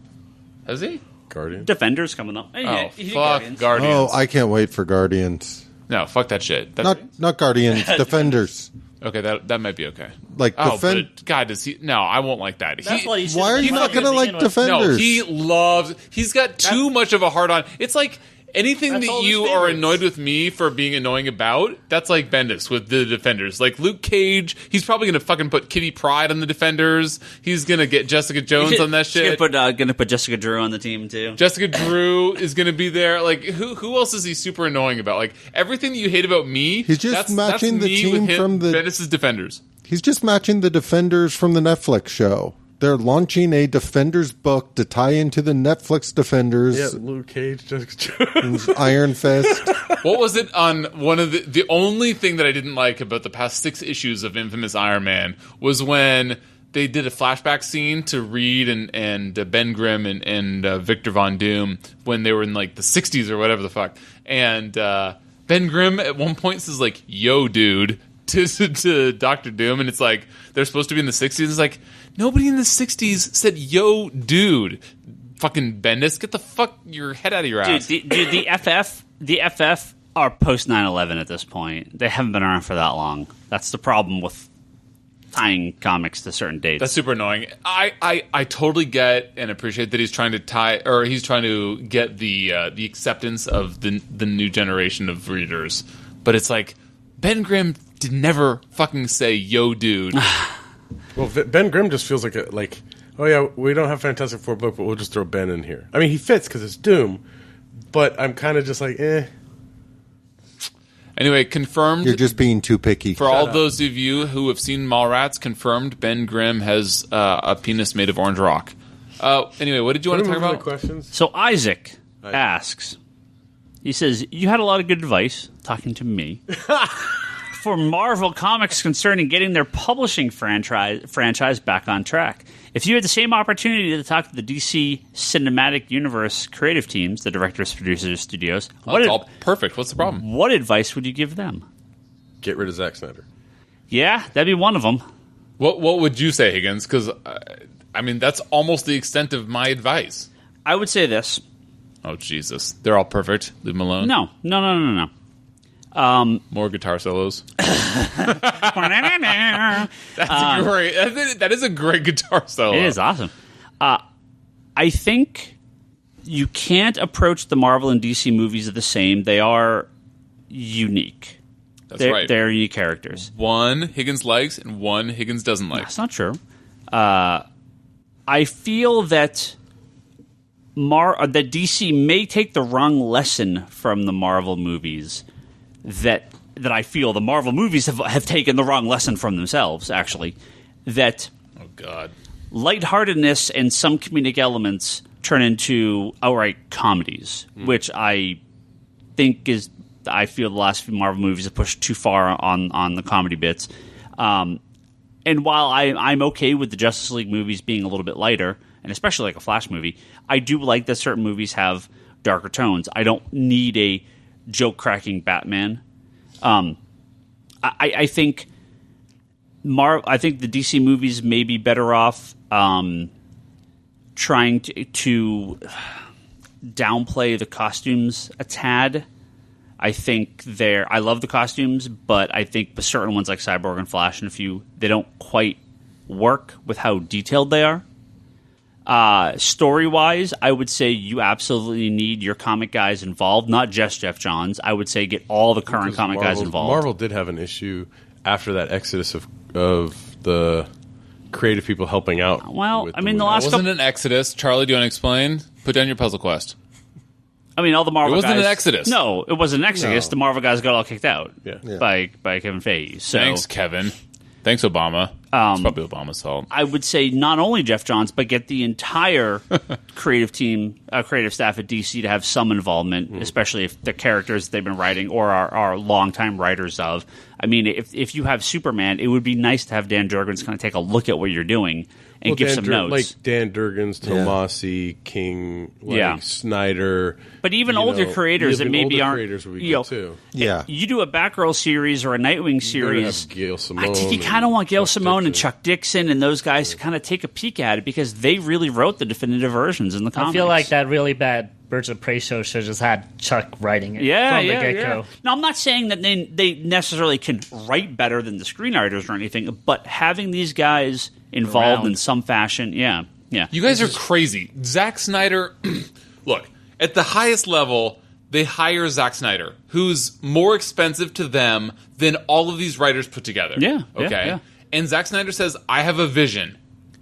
Has he? Guardian. Defenders coming up. Oh, He did fuck Guardians. Guardians. Oh, I can't wait for Guardians. No, fuck that shit. That's, Not Guardians, Defenders. okay, that might be okay. Like Oh, defend. but God, does he? No, I won't like that. That's what he should Why are have you been not doing going to like begin with. Defenders? He's got too much of a hard on. It's like anything That's that all his you are favorites. annoyed with me for being annoying about, that's like Bendis with the Defenders. Like Luke Cage, he's probably going to fucking put Kitty Pryde on the Defenders. He's going to get Jessica Jones on that shit. Gonna put Jessica Drew on the team too. Jessica Drew is going to be there. Like, who else is he super annoying about? Like, everything that you hate about me, He's just that's matching the me team with him, from the- Bendis' Defenders. He's just matching the Defenders from the Netflix show. They're launching a Defenders book to tie into the Netflix Defenders. Yeah, Luke Cage, Jessica Jones. Iron Fist. What was it on one of the only thing that I didn't like about the past 6 issues of Infamous Iron Man was when they did a flashback scene to Reed and Ben Grimm and Victor Von Doom when they were in like the 60s or whatever the fuck. And Ben Grimm at one point says like, "Yo, dude," to Dr. Doom, and it's like they're supposed to be in the 60s. It's like nobody in the 60s said "Yo, dude." Fucking Bendis, get the fuck your head out of your ass. Dude, the FF are post 9/11 at this point. They haven't been around for that long. That's the problem with tying comics to certain dates. That's super annoying. I totally get and appreciate that he's trying to get the acceptance of the new generation of readers. But it's like Ben Grimm did never fucking say "Yo, dude." Well, Ben Grimm just feels like, oh yeah, we don't have Fantastic Four book, but we'll just throw Ben in here. I mean, he fits because it's Doom, but I'm kind of just like, eh. Anyway, confirmed. You're just being too picky. For all those of you who have seen Mallrats, confirmed Ben Grimm has a penis made of orange rock. Anyway, what did you want to talk about? Questions? So Isaac asks, he says, "You had a lot of good advice talking to me for Marvel Comics concerning getting their publishing franchise back on track. If you had the same opportunity to talk to the DC Cinematic Universe creative teams, the directors, producers, studios, It's all perfect. What's the problem? what advice would you give them?" Get rid of Zack Snyder. Yeah, that'd be one of them. What would you say, Higgins? Because I mean, that's almost the extent of my advice. I would say this. Oh Jesus, they're all perfect. Leave them alone. No. More guitar solos. It That's great. That is a great guitar solo. is awesome. I think you can't approach the Marvel and DC movies the same. They are unique. That's right. They're unique characters. One Higgins likes and one Higgins doesn't like. That's not true. I feel that that DC may take the wrong lesson from the Marvel movies. That I feel the Marvel movies have taken the wrong lesson from themselves. Actually, that Oh God. lightheartedness and some comedic elements turn into outright comedies, which I think is. I feel the last few Marvel movies have pushed too far on the comedy bits. And while I'm okay with the Justice League movies being a little bit lighter, and especially like a Flash movie, I do like that certain movies have darker tones. I don't need a joke-cracking Batman. I think I think the DC movies may be better off trying to downplay the costumes a tad. I think I love the costumes, but I think the certain ones like Cyborg and Flash and a few, they don't quite work with how detailed they are. Story-wise, I would say you absolutely need your comic guys involved, not just Jeff Johns. I would say get all the current comic guys involved. Marvel did have an issue after that exodus of the creative people helping out. Well, I mean, the It last wasn't couple... an exodus. Charlie, do you want to explain? Put down your puzzle quest. I mean, all the Marvel guys... It wasn't an exodus. No, it wasn't an exodus. No. The Marvel guys got all kicked out Yeah. by Kevin Feige. So Thanks, Kevin. Thanks, Obama. It's probably Obama's fault. I would say not only Jeff Johns, but get the entire creative team, creative staff at DC to have some involvement, especially if the characters they've been writing or are longtime writers of. I mean, if you have Superman, it would be nice to have Dan Jurgens kind of take a look at what you're doing and give some notes. Like Dan Jurgens, Tomasi, King, Snyder. But even older creators that maybe aren't... creators would be good too. Yeah. You do a Batgirl series or a Nightwing series... Gail Simone. I think you kind of want Gail Simone and Chuck Dixon and those guys to kind of take a peek at it because they really wrote the definitive versions in the comics. I feel like that really bad Birds of Prey show should have just had Chuck writing it from the get-go. Yeah. Now, I'm not saying that they necessarily can write better than the screenwriters or anything, but having these guys involved in some fashion, yeah. You guys are crazy. Zack Snyder, look, at the highest level, they hire Zack Snyder, who's more expensive to them than all of these writers put together. Yeah. Okay? Yeah. And Zack Snyder says, I have a vision.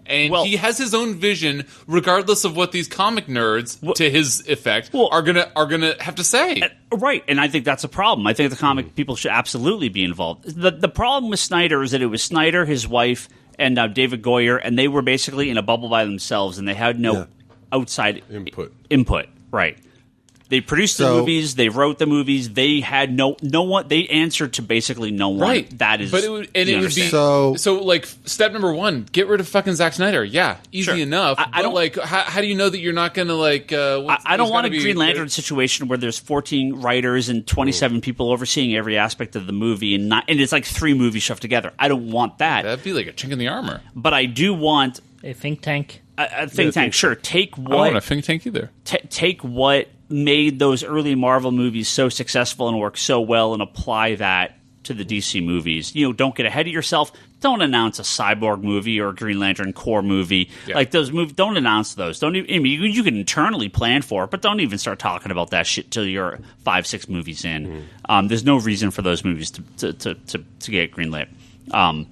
And he has his own vision, regardless of what these comic nerds, to his effect, are gonna have to say. Right, and I think that's a problem. I think the comic people should absolutely be involved. The problem with Snyder is that it was Snyder, his wife, and David Goyer, and they were basically in a bubble by themselves, and they had no outside input. Right. They produced the movies. They wrote the movies. They had no one. They answered to basically no one. Right. That is, but it would be so. Like step number one: get rid of fucking Zack Snyder. Yeah, easy enough. I don't like. How do you know that you're not going to like? I don't want a Green Lantern situation where there's 14 writers and 27 people overseeing every aspect of the movie, and it's like 3 movies shoved together. I don't want that. That'd be like a chink in the armor. But I do want a think tank. A think tank. Sure. Take what. I don't want a think tank either. Take what made those early Marvel movies so successful and work so well and apply that to the DC movies. Don't get ahead of yourself. Don't announce a Cyborg movie or a Green Lantern Corps movie. Yeah. Like those movies, don't announce those. Don't even, I mean, you can internally plan for it, but don't even start talking about that shit till you're 5-6 movies in. There's no reason for those movies to get greenlit. I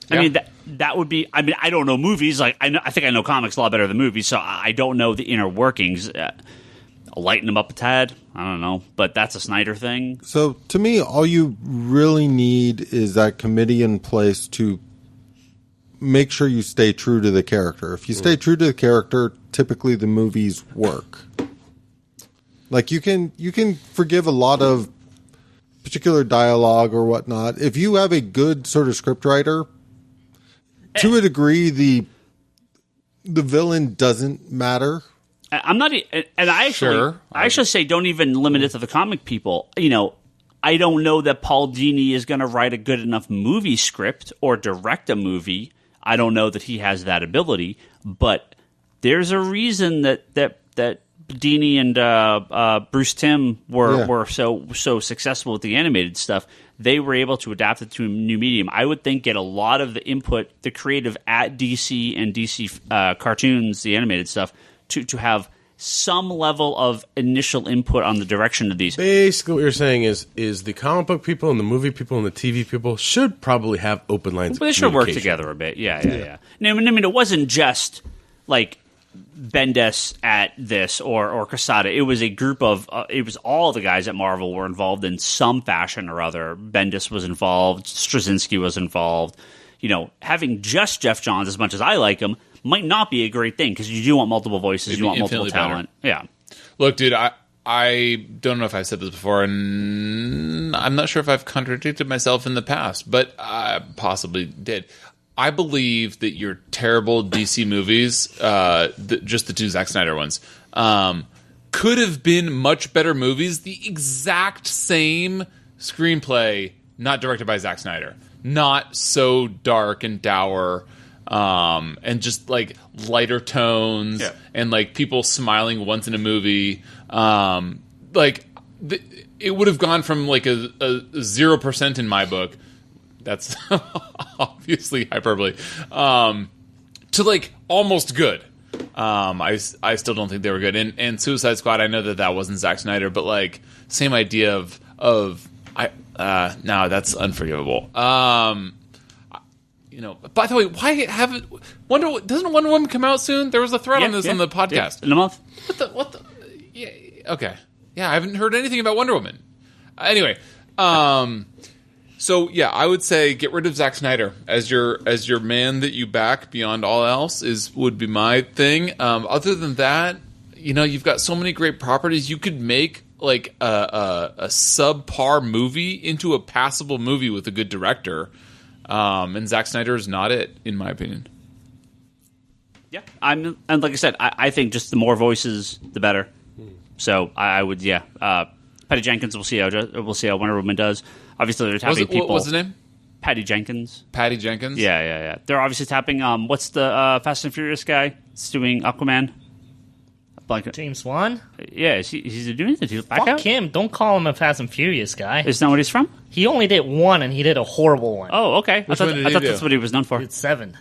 mean, that would be... I mean, I don't know movies. Like I think I know comics a lot better than movies, so I don't know the inner workings. Lighten them up a tad. I don't know. But that's a Snyder thing. So, to me, all you really need is that committee in place to make sure you stay true to the character. If you stay true to the character, typically the movies work. Like, you can forgive a lot of particular dialogue or whatnot. If you have a good sort of scriptwriter, to a degree, the villain doesn't matter. I'm not, and I actually say don't even limit it to the comic people. I don't know that Paul Dini is going to write a good enough movie script or direct a movie. I don't know that he has that ability, but there's a reason that Dini and Bruce Timm were so successful with the animated stuff. They were able to adapt it to a new medium. I would think get a lot of the input, the creative at DC and DC cartoons, the animated stuff, to have some level of initial input on the direction of these. Basically, what you're saying is the comic book people and the movie people and the TV people should probably have open lines. Well, they should work together a bit. Yeah. I mean, it wasn't just like Bendis at this or Quesada. It was a group of it was all the guys at Marvel were involved in some fashion or other. Bendis was involved. Straczynski was involved. Having just Jeff Johns, as much as I like him, might not be a great thing because you do want multiple voices, you want multiple talent. Better. Yeah. Look, dude, I don't know if I've said this before, and I'm not sure if I've contradicted myself in the past, but I possibly did. I believe that your terrible DC movies, just the two Zack Snyder ones, could have been much better movies. The exact same screenplay, not directed by Zack Snyder. Not so dark and dour, and just like lighter tones, and like people smiling once in a movie. It would have gone from like a 0% in my book. That's obviously hyperbole. To like almost good. I still don't think they were good. And Suicide Squad, I know that wasn't Zack Snyder, but like same idea of no, that's unforgivable. By the way, why haven't doesn't Wonder Woman come out soon? There was a thread on this on the podcast. In a month. What the? Yeah, okay. Yeah, I haven't heard anything about Wonder Woman. Anyway, so yeah, I would say get rid of Zack Snyder as your man that you back beyond all else would be my thing. Other than that, you've got so many great properties. You could make like a subpar movie into a passable movie with a good director, and Zack Snyder is not it, in my opinion. Yeah, and like I said, I think just the more voices, the better. So I would, Patty Jenkins. We'll see how Wonder Woman does. Obviously, they're tapping people. What's the name? Patty Jenkins. Patty Jenkins. Yeah. They're obviously tapping. What's the Fast and Furious guy? It's doing Aquaman. James Wan? Yeah, he's doing it. Fuck him. Don't call him a Fast and Furious guy. Isn't that what he's from? He only did one, and he did a horrible one. Oh, okay. Which one did he do? That's what he was known for. It's 7.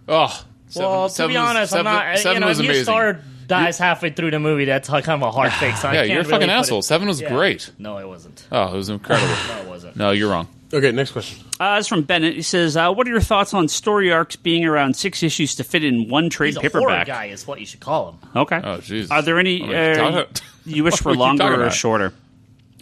Oh, to be honest, I'm not. Seven was if amazing. your star dies halway through the movie, that's kind of a hard fix. So you're a fucking asshole. 7 was great. No, it wasn't. Oh, it was incredible. No, it wasn't. No, you're wrong. Okay, next question. It's from Bennett. He says, what are your thoughts on story arcs being around 6 issues to fit in one trade He's a paperback? horror guy is what you should call him. Okay. Oh, Jesus. Are there any you wish for longer or shorter?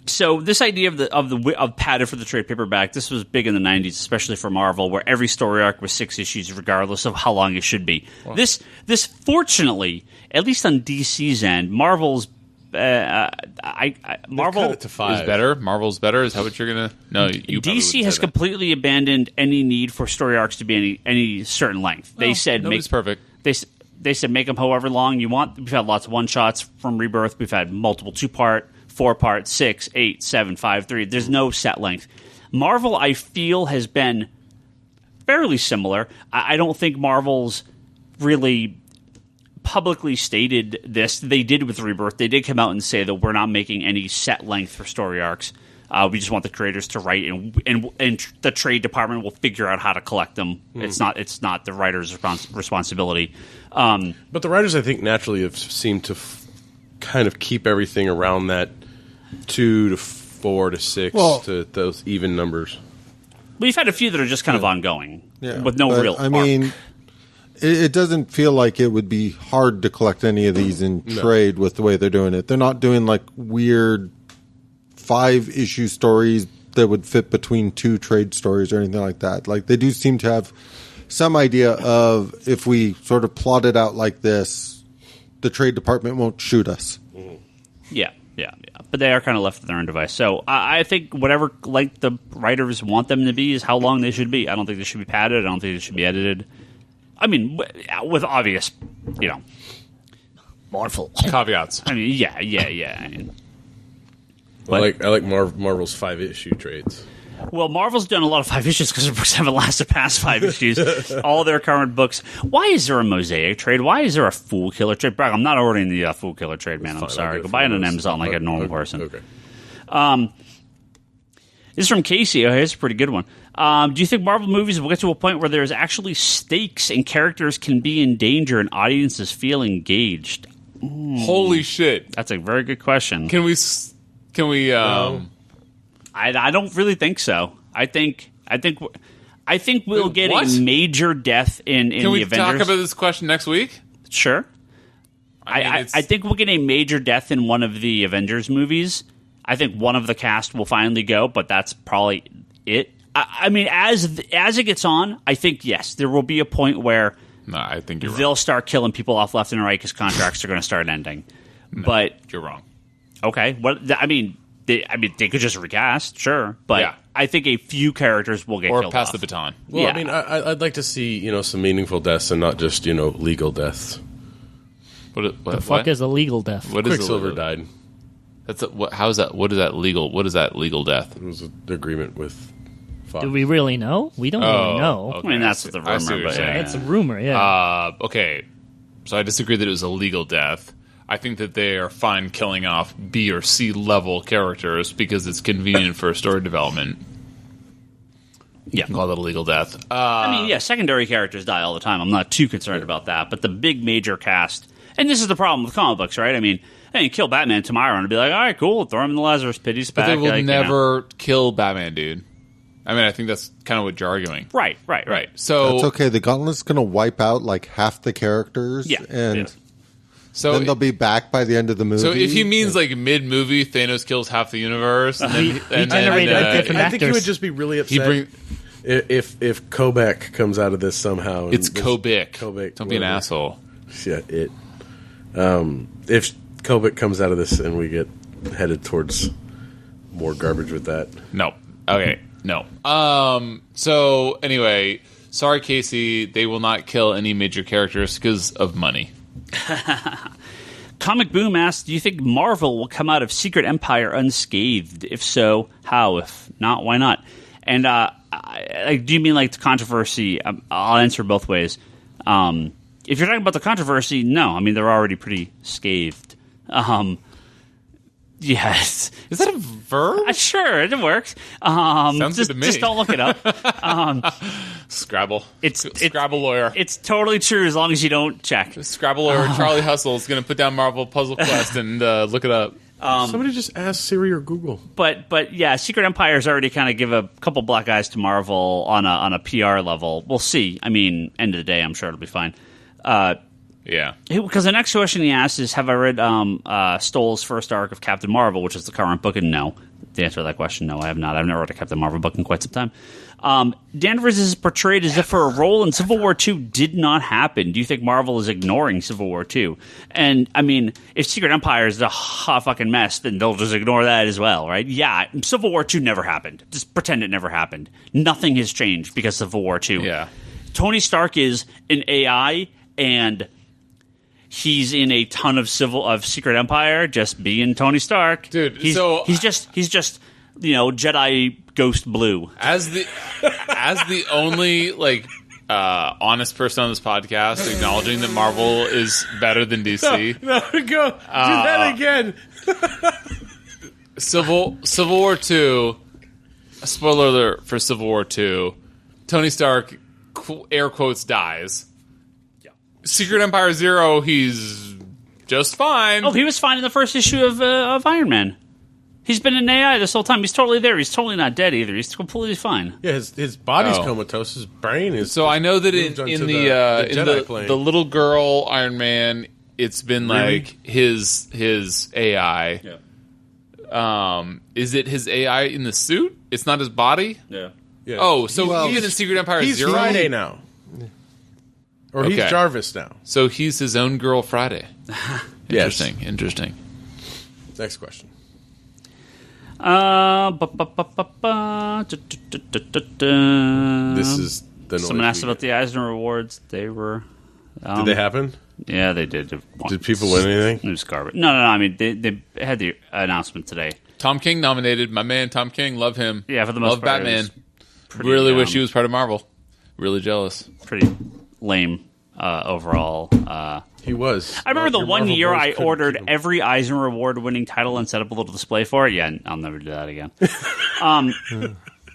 So this idea of padded for the trade paperback, this was big in the 90s, especially for Marvel, where every story arc was 6 issues, regardless of how long it should be. Wow. This fortunately, at least on DC's end, Marvel's Marvel cut it to 5. Is better. Marvel's better. Is that what you're gonna? No, you. DC has completely abandoned any need for story arcs to be any certain length. They said nobody's perfect. They said make them however long you want. We've had lots of one shots from Rebirth. We've had multiple 2-part, 4-part, 6, 8, 7, 5, 3. There's no set length. Marvel, I feel, has been fairly similar. I don't think Marvel's really publicly stated this. They did with Rebirth. They did come out and say that we're not making any set length for story arcs. We just want the creators to write, and the trade department will figure out how to collect them. It's not the writer's responsibility. But the writers, I think, naturally have seemed to kind of keep everything around that 2 to 4 to 6 to those even numbers. We've had a few that are just kind of ongoing with no real arc. I mean, it doesn't feel like it would be hard to collect any of these in trade with the way they're doing it. They're not doing like weird 5-issue stories that would fit between 2 trade stories or anything like that. Like, they do seem to have some idea of, if we sort of plot it out like this, the trade department won't shoot us. Yeah. But they are kind of left to their own device. So I think whatever length the writers want them to be is how long they should be. I don't think they should be padded. I don't think they should be edited. I mean, with obvious, Marvel caveats. I mean, yeah. I mean, I like Marvel's 5-issue trades. Well, Marvel's done a lot of 5 issues because their books haven't lasted past 5 issues. All their current books. Why is there a Mosaic trade? Why is there a Fool Killer trade? Brad, I'm not ordering the Fool Killer trade, man. I'm sorry. Go buy it on Amazon like a normal person. Okay. This is from Casey. Oh, here's a pretty good one. Do you think Marvel movies will get to a point where there's actually stakes and characters can be in danger and audiences feel engaged? Holy shit! That's a very good question. Can we? I don't really think so. I think we'll get what? a major death in Can the we Avengers. talk about this question next week? Sure. I think we'll get a major death in one of the Avengers movies. I think one of the cast will finally go, but that's probably it. I mean, as it gets on, I think, yes, there will be a point where No, I think you're they'll wrong. start killing people off left and right because contracts are going to start ending. But You're wrong. okay, they could just recast, sure, but Yeah. I think a few characters will get Or killed pass off. the baton. Well, Yeah. I mean, I'd like to see some meaningful deaths and not just legal deaths. What The fuck is a legal death? What is Quicksilver illegal? died. That's how is that? What is that legal? What is that legal death? It was an agreement with Fox. Do we really know? We don't really know. okay. I mean, that's the I see rumor, what but you're saying. It's a rumor, yeah. Okay, so I disagree that it was a legal death. I think that they are fine killing off B or C level characters because it's convenient for story development. You Yeah. can call that a legal death. I mean, yeah, secondary characters die all the time. I'm not too concerned about that. But the big major cast, and this is the problem with comic books, right? I mean, hey, you kill Batman tomorrow and be like, all right, cool, throw him in the Lazarus pit, he's but back. they will like, never kill Batman, dude. I mean, I think that's kind of what you're arguing. Right. So, That's okay. The Gauntlet's going to wipe out like half the characters, Yeah, and yeah. so then they'll be back by the end of the movie. So if he means like mid-movie, Thanos kills half the universe, and then, he generated a different I think he actors. would just be really he upset bring. if Kobek comes out of this somehow. and It's this- Kobik. Kobik, Don't be an whatever. asshole. Shit, if Kobik comes out of this and we get headed towards more garbage with that. No. Okay. No. So anyway, sorry, Casey. They will not kill any major characters because of money. Comic Boom asks, do you think Marvel will come out of Secret Empire unscathed? If so, how? If not, why not? And do you mean like the controversy? I'll answer both ways. If you're talking about the controversy, no. I mean, they're already pretty scathed. Yes. Is that a verb? Sure, it works. Sounds just, good to me. Just don't look it up. Scrabble. It's Scrabble lawyer. It's totally true as long as you don't check. Scrabble lawyer Charlie Hustle is going to put down Marvel Puzzle Quest and look it up. Somebody just ask Siri or Google. But yeah, Secret Empire's already kind of give a couple black eyes to Marvel on a PR level. We'll see. I mean, end of the day, I'm sure it'll be fine. Yeah. Because the next question he asked is, have I read Stoll's first arc of Captain Marvel, which is the current book? And no. The answer to that question, no, I have not. I've never read a Captain Marvel book in quite some time. Danvers is portrayed as if her role in Civil War II did not happen. Do you think Marvel is ignoring Civil War II? And, I mean, if Secret Empire is a hot fucking mess, then they'll just ignore that as well, right? Yeah, Civil War II never happened. Just pretend it never happened. Nothing has changed because of Civil War II. Yeah. Tony Stark is an AI, and he's in a ton of Secret Empire, just being Tony Stark, Dude, He's just Jedi Ghost Blue. As the only honest person on this podcast acknowledging that Marvel is better than DC. No, go do that again. Civil War II. Spoiler alert for Civil War II. Tony Stark, air quotes, dies. Secret Empire 0, he's just fine. Oh, he was fine in the first issue of Iron Man. He's been an AI this whole time. He's totally there. He's totally not dead either. He's completely fine. Yeah, his body's Oh. comatose. His brain is. So I know that moved in onto the Jedi plane. the little girl Iron Man, it's been Really? like his AI. Yeah. Is it his AI in the suit? It's not his body. Yeah. Yeah. Oh, so Well, even in Secret Empire he's 0, Friday now, or he's Okay. Jarvis now. so he's his own girl Friday. Yes. Interesting. Next question. This is the noise Someone asked we about the Eisner Awards. They were. Did they happen? Yeah, they did. Did people win anything? It was garbage. No. I mean, they had the announcement today. Tom King nominated. My man Tom King, love him. Yeah, for the most love part, it Batman. was pretty, Really wish he was part of Marvel. Really jealous. pretty lame overall. He was. I remember the Your one Marvel year boys I couldn't ordered keep him. every Eisner Award-winning title and set up a little display for it. Yeah, I'll never do that again.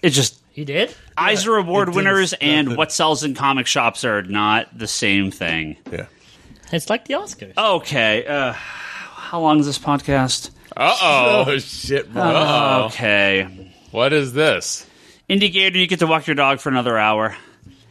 It's just He did? Eisner Award it winners didn't- and what sells in comic shops are not the same thing. Yeah. It's like the Oscars. Okay. How long is this podcast? Uh-oh. Shit, bro. Okay. What is this? Indie Gator, you get to walk your dog for another hour.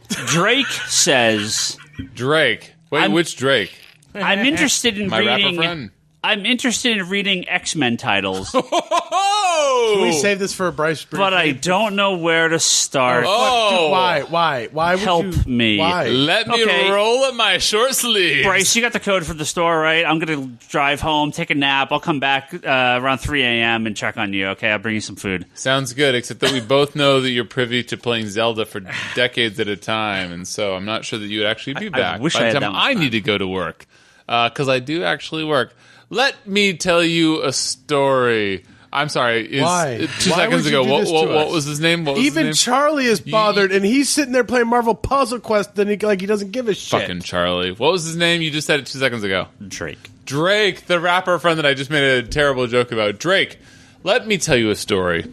Drake says, Drake. Wait, which Drake? I'm interested in My rapper reading. friend? I'm interested in reading X-Men titles, Can we save this for a Bryce? but I don't know where to start. Oh. Why would Help you, me. Why? Let me Okay. roll up my short sleeves. Bryce, you got the code for the store, right? I'm going to drive home, take a nap. I'll come back around 3 a.m. and check on you, okay? I'll bring you some food. Sounds good, except that we both know that you're privy to playing Zelda for decades at a time, and so I'm not sure that you would actually be back wish by I the had time that much I time. need to go to work. Because I do actually work. Let me tell you a story. I'm sorry. Why? 2 Why seconds would you ago, do this to what us? was his name? What was his Even name? Charlie is bothered, and he's sitting there playing Marvel Puzzle Quest, and he doesn't give a shit. Fucking Charlie. What was his name? You just said it 2 seconds ago. Drake. Drake, the rapper friend that I just made a terrible joke about. Drake, let me tell you a story.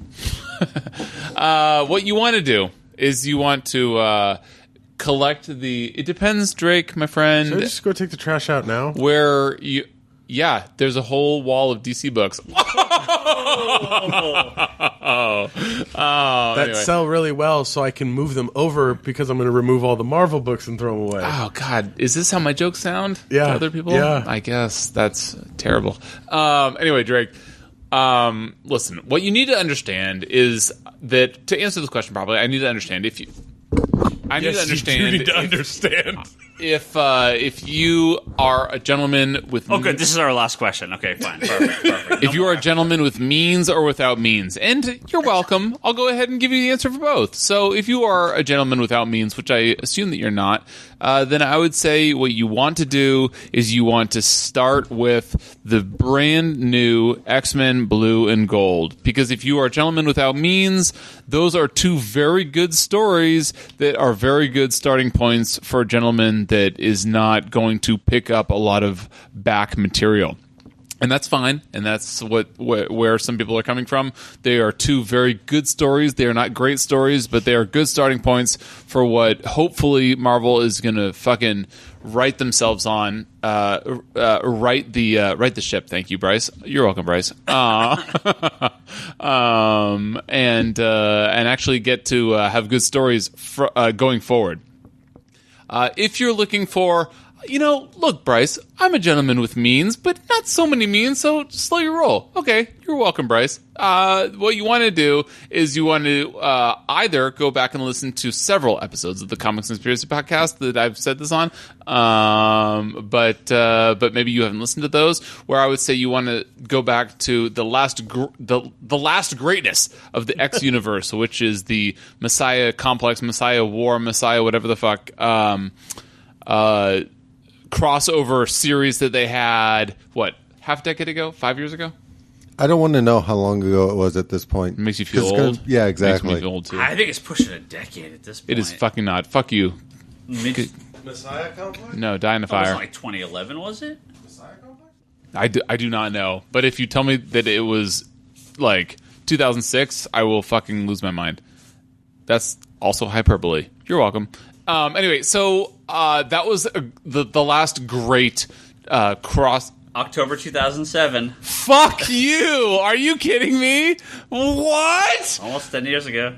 What you want to do is you want to collect the... It depends, Drake, my friend. Should I just go take the trash out now? Where you... Yeah, there's a whole wall of DC books. That anyway. sell really well, so I can move them over because I'm going to remove all the Marvel books and throw them away. Oh, God. Is this how my jokes sound Yeah, to other people? yeah. I guess. That's terrible. Anyway, Drake, listen, what you need to understand is that, to answer this question properly, I need to understand if you... I need to understand... You need to understand. If you are a gentleman with... Oh, good. This is our last question. Okay, fine. Perfect. If you are a gentleman with means or without means, and you're welcome, I'll go ahead and give you the answer for both. So if you are a gentleman without means, which I assume that you're not, then I would say what you want to do is you want to start with the brand new X-Men Blue and Gold. Because if you are a gentleman without means, those are two very good stories that are very good starting points for a gentleman that is not going to pick up a lot of back material. And that's fine, and that's where some people are coming from. They are two very good stories. They are not great stories, but they are good starting points for what hopefully Marvel is going to fucking write themselves on. Right the ship. Thank you, Bryce. You're welcome, Bryce. And actually get to have good stories going forward. If you're looking for... look, Bryce, I'm a gentleman with means, but not so many means, so slow your roll. Okay, you're welcome, Bryce. What you want to do is you want to either go back and listen to several episodes of the Comics Conspiracy Podcast that I've said this on, but maybe you haven't listened to those, where I would say you want to go back to the last greatness of the X universe, which is the Messiah Complex, Messiah War, Messiah whatever the fuck, crossover series that they had, half a decade ago? 5 years ago? I don't want to know how long ago it was at this point. It makes you feel 'Cause it's old? gonna- yeah, exactly. Makes me feel old, too. I think it's pushing a decade at this point. It is fucking not. Fuck you. Messiah Complex? No, die in a It was fire. like 2011, was it? Messiah Complex? I do not know. But if you tell me that it was, 2006, I will fucking lose my mind. That's also hyperbole. You're welcome. Anyway, so that was the last great cross... October 2007. Fuck you! Are you kidding me? What? Almost 10 years ago.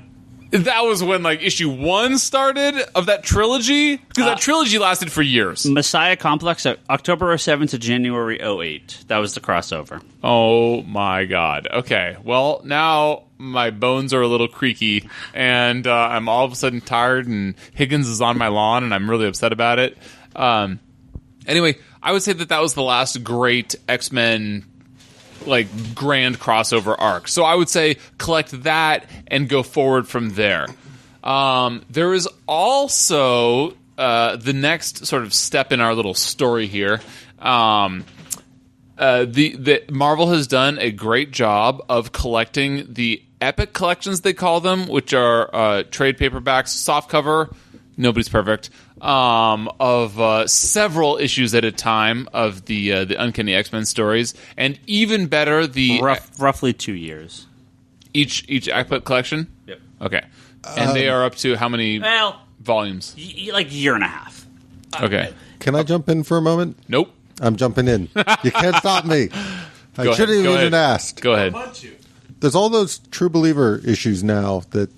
That was when, issue 1 started of that trilogy? Because that trilogy lasted for years. Messiah Complex, October 07 to January 08. That was the crossover. Oh, my God. Okay, well, now my bones are a little creaky, and I'm all of a sudden tired, and Higgins is on my lawn, and I'm really upset about it. Anyway, I would say that was the last great X-Men grand crossover arc. So I would say collect that and go forward from there. There is also the next sort of step in our little story here. The Marvel has done a great job of collecting the Epic collections, they call them, which are trade paperbacks, softcover. Nobody's perfect. Of several issues at a time of the Uncanny X-Men stories, and even better, the roughly 2 years. Each Epic collection. Yep. Okay, and they are up to how many Well, volumes? like year and a half. Okay. Can I jump in for a moment? Nope. I'm jumping in. You can't stop me. I should have even asked. Go ahead. There's all those True Believer issues now that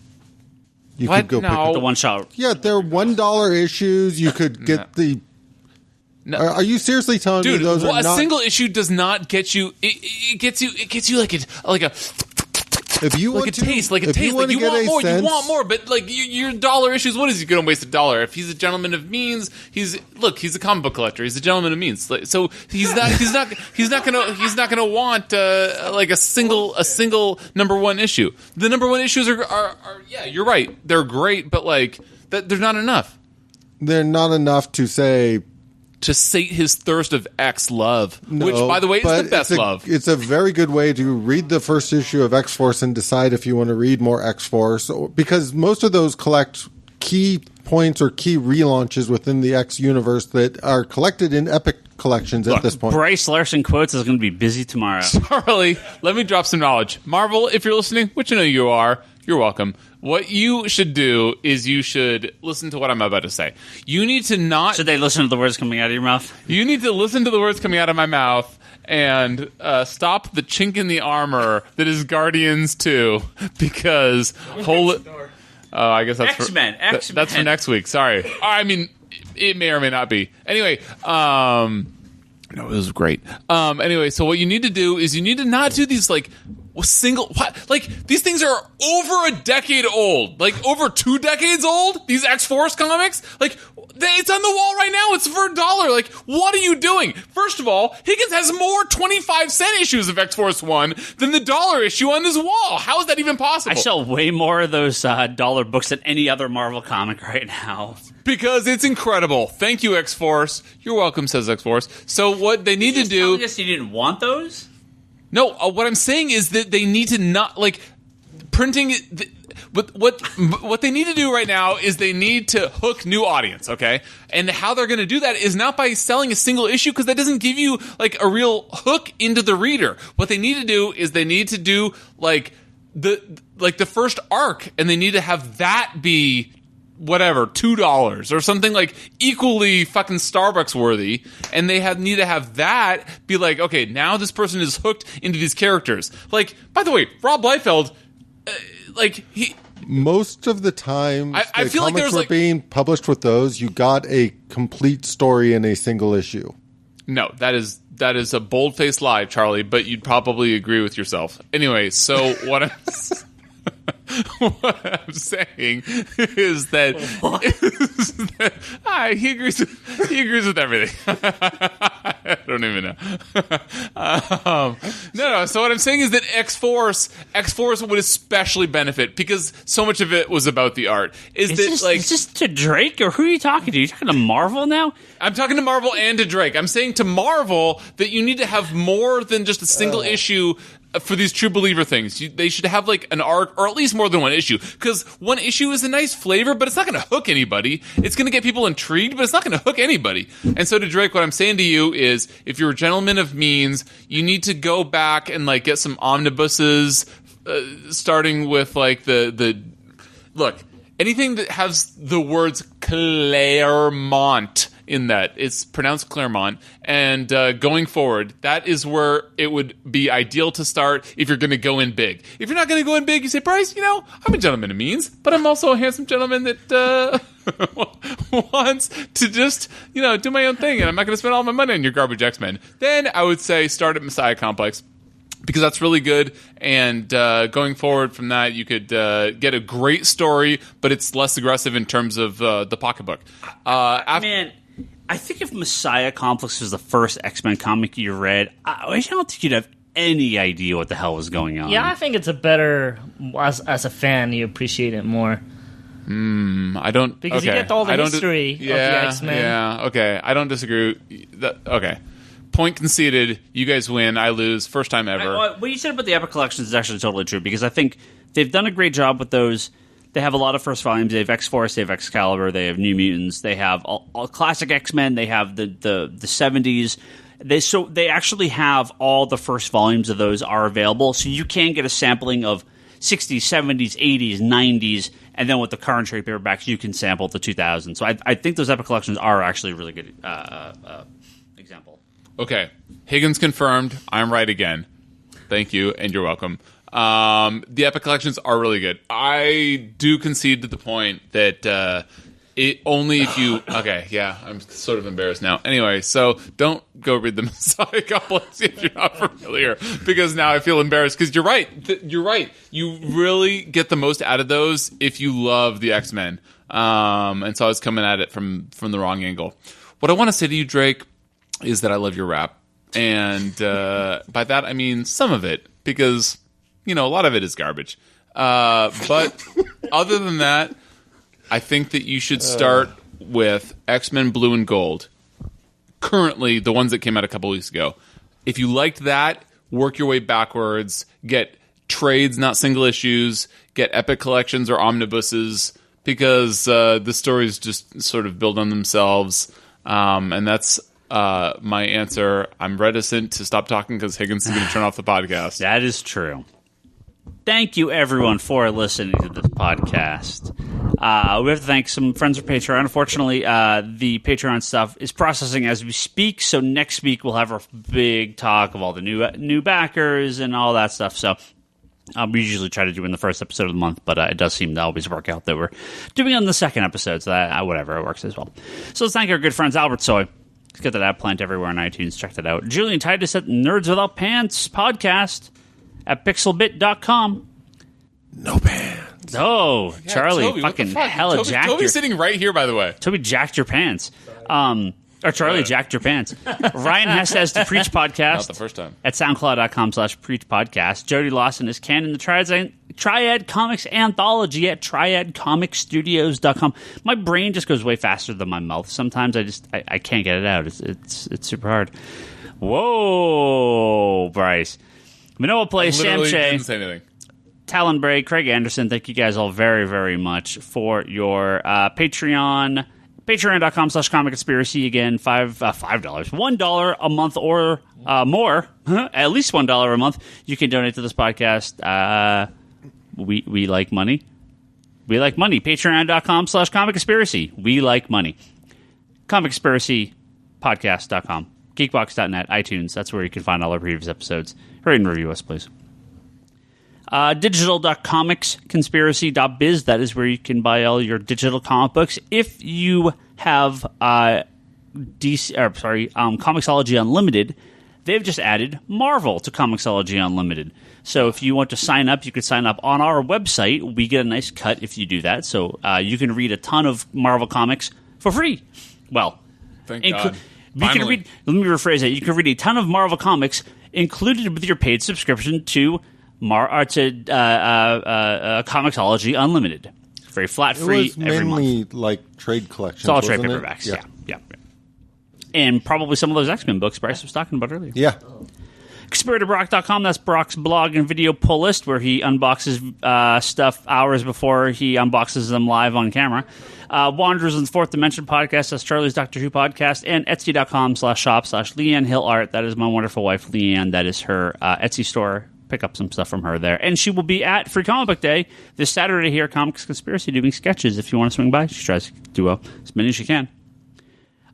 you What? could go pick No. up. The one shot. Yeah, they're $1 issues. You could get the. No. Are you seriously telling Dude, me those are a not? single issue does not get you. It gets you like a If you like want a to, taste, like a if taste. Like you get want a more, sense- you want more. But like your dollar issues, what is he going to waste $1? If he's a gentleman of means, he's a comic book collector. He's a gentleman of means. Like, so he's not gonna want like a single number one issue. The number one issues are yeah, you're right. They're great, but like they're not enough They're not enough to say. to sate his thirst of X love, No, which, by the way, is but the best love. It's a very good way to read the first issue of X-Force and decide if you want to read more X-Force, because most of those collect key points or key relaunches within the X universe that are collected in Epic collections at this point. Bryce Larsen quotes is going to be busy tomorrow. Charlie, let me drop some knowledge. Marvel, if you're listening, which I know you are, you're welcome. What you should do is you should listen to what I'm about to say. You need to not... Should they listen to the words coming out of your mouth? You need to listen to the words coming out of my mouth and stop the chink in the armor that is Guardians 2, because... I guess that's X-Men. That's for next week. Sorry. I mean, it may or may not be. Anyway, no, it was great. Anyway, so what you need to do is you need to not do these like these things are over a decade old, like over 2 decades old. These X-Force comics, like it's on the wall right now. It's for $1. Like, what are you doing? First of all, Higgins has more 25-cent issues of X-Force 1 than the $1 issue on his wall. How is that even possible? I sell way more of those dollar books than any other Marvel comic right now. Because it's incredible. Thank you, X-Force. You're welcome, says X-Force. So what they need to do... I guess you didn't want those? No, what I'm saying is that they need to not, like, printing... What they need to do right now is they need to hook new audience, okay? And how they're going to do that is not by selling a single issue, because that doesn't give you, like, a real hook into the reader. What they need to do is they need to do, like the first arc, and they need to have that be... whatever, $2 or something like equally fucking Starbucks worthy, and they need to have that be like, okay, now this person is hooked into these characters. Like, by the way, Rob Liefeld, most of the time, I the feel like comics there's were like being published with those. You got a complete story in a single issue. No, that is a bold-faced lie, Charlie, but you'd probably agree with yourself. Anyway, so what I'm saying is that, he agrees with everything. I don't even know. No. So what I'm saying is that X-Force would especially benefit, because so much of it was about the art. Is this to Drake, or who are you talking to? You talking to Marvel now? I'm talking to Marvel and to Drake. I'm saying to Marvel that you need to have more than just a single issue for these True Believer things. They should have like an arc, or at least more than one issue, because one issue is a nice flavor, but it's not going to hook anybody. It's going to get people intrigued, but it's not going to hook anybody. And so to Drake, what I'm saying to you is, if you're a gentleman of means, you need to go back and like get some omnibuses, starting with like the look, anything that has the words Claremont in that. It's pronounced Claremont. And going forward, that is where it would be ideal to start if you're going to go in big. If you're not going to go in big, you say, Bryce, I'm a gentleman of means, but I'm also a handsome gentleman that wants to just, do my own thing, and I'm not going to spend all my money on your garbage X-Men. Then I would say start at Messiah Complex, because that's really good, and going forward from that, you could get a great story, but it's less aggressive in terms of the pocketbook. Man, I think if Messiah Complex was the first X-Men comic you read, I don't think you'd have any idea what the hell was going on. Yeah, I think it's a better, as a fan, you appreciate it more. I don't... Because you get all the history of the X-Men. Yeah, okay. I don't disagree. Okay. Point conceded. You guys win. I lose. First time ever. What you said about the Epic Collections is actually totally true, because I think they've done a great job with those. They have a lot of first volumes. They have X-Force, they have Excalibur, they have New Mutants, they have all classic X-Men, they have the 70s. They actually have all the first volumes of those are available, so you can get a sampling of 60s, 70s, 80s, 90s, And then with the current trade paperbacks, you can sample the 2000. So I think those Epic Collections are actually a really good example. Okay. Higgins confirmed. I'm right again. Thank you, and you're welcome. The Epic Collections are really good. I do concede to the point that it only if you... Okay, yeah, I'm sort of embarrassed now. Anyway, so don't go read the Messiah Complex if you're not familiar, because now I feel embarrassed, because you're right. You're right. You really get the most out of those if you love the X-Men. And so I was coming at it from the wrong angle. What I want to say to you, Drake, is that I love your rap. And by that, I mean some of it, because, a lot of it is garbage. But other than that, I think that you should start with X-Men Blue and Gold. Currently, the ones that came out a couple weeks ago. If you liked that, work your way backwards. Get trades, not single issues. Get Epic Collections or omnibuses, because the stories just sort of build on themselves. And that's my answer. I'm reticent to stop talking because Higgins is going to turn off the podcast. That is true. Thank you, everyone, for listening to this podcast. We have to thank some friends of Patreon. Unfortunately, the Patreon stuff is processing as we speak, so next week we'll have a big talk of all the new backers and all that stuff. So we usually try to do it in the first episode of the month, but it does seem to always work out that we're doing it on the second episode, so that whatever, it works as well. So let's thank our good friends Albert Soy. Let's get that ad plant everywhere on iTunes. Check that out. Julian Titus at Nerds Without Pants podcast at pixelbit.com. No pants. Oh, Yeah, Charlie, Toby, what the fucking fuck? hella jacked Toby's your... sitting right here, by the way. Toby jacked your pants. Or Charlie jacked your pants. Ryan Hess has the Preach Podcast. Not the first time. At soundcloud.com/Preach Podcast. Jody Lawson is canon the Triad Comics Anthology at triadcomicstudios.com. My brain just goes way faster than my mouth. Sometimes I can't get it out. It's super hard. Whoa, Bryce. Manoa Plays, Sam Shea. Didn't say anything. Talon Bray, Craig Anderson, thank you guys all very, very much for your Patreon. Patreon.com/Comic Conspiracy. Again, $5, $1 a month or more, at least $1 a month. You can donate to this podcast. We like money. We like money. Patreon.com/Comic Conspiracy. We like money. Comic Conspiracy Podcast.com. Geekbox.net, iTunes. That's where you can find all our previous episodes. Rate and review us, please. Digital.comicsconspiracy.biz. That is where you can buy all your digital comic books. If you have Comixology Unlimited, they've just added Marvel to Comixology Unlimited. So if you want to sign up, you can sign up on our website. We get a nice cut if you do that. So you can read a ton of Marvel comics for free. Well, Thank God. Let me rephrase that. You can read a ton of Marvel comics included with your paid subscription to Comixology Unlimited. Very flat, free It was every month. mainly like trade collections. It's all trade wasn't it? paperbacks. Yeah. And probably some of those X-Men books Bryce was talking about earlier. Yeah. Conspiratobrock.com, that's Brock's blog and video pull list where he unboxes stuff hours before he unboxes them live on camera. Wanderers in the Fourth Dimension podcast, that's Charlie's Doctor Who podcast, and Etsy.com/shop/Leanne Hill Art. That is my wonderful wife, Leanne. That is her Etsy store. Pick up some stuff from her there. And she will be at Free Comic Book Day this Saturday here at Comics Conspiracy doing sketches. If you want to swing by, she tries to do as many as she can.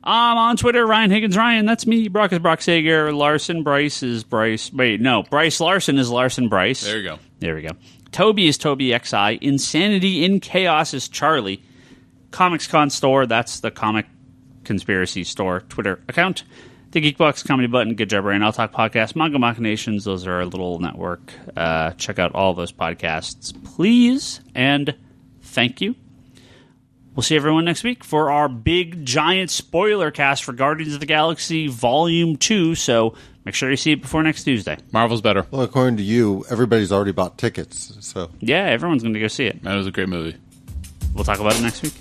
I'm on Twitter, Ryan Higgins Ryan. That's me. Brock is Brock Sager. Larson Bryce is Bryce. Wait, no. Bryce Larsen is Larson Bryce. There you go. There we go. Toby is Toby XI. Insanity in Chaos is Charlie. Comics Con Store, that's the Comic Conspiracy Store Twitter account. The Geekbox Comedy Button, Good Job Ryan, I'll Talk Podcast, Manga Machinations, those are our little network. Check out all those podcasts, please, and thank you. We'll see everyone next week for our big, giant spoiler cast for Guardians of the Galaxy Volume 2, so make sure you see it before next Tuesday. Marvel's better. Well, according to you, everybody's already bought tickets. So Yeah, everyone's going to go see it. That was a great movie. We'll talk about it next week.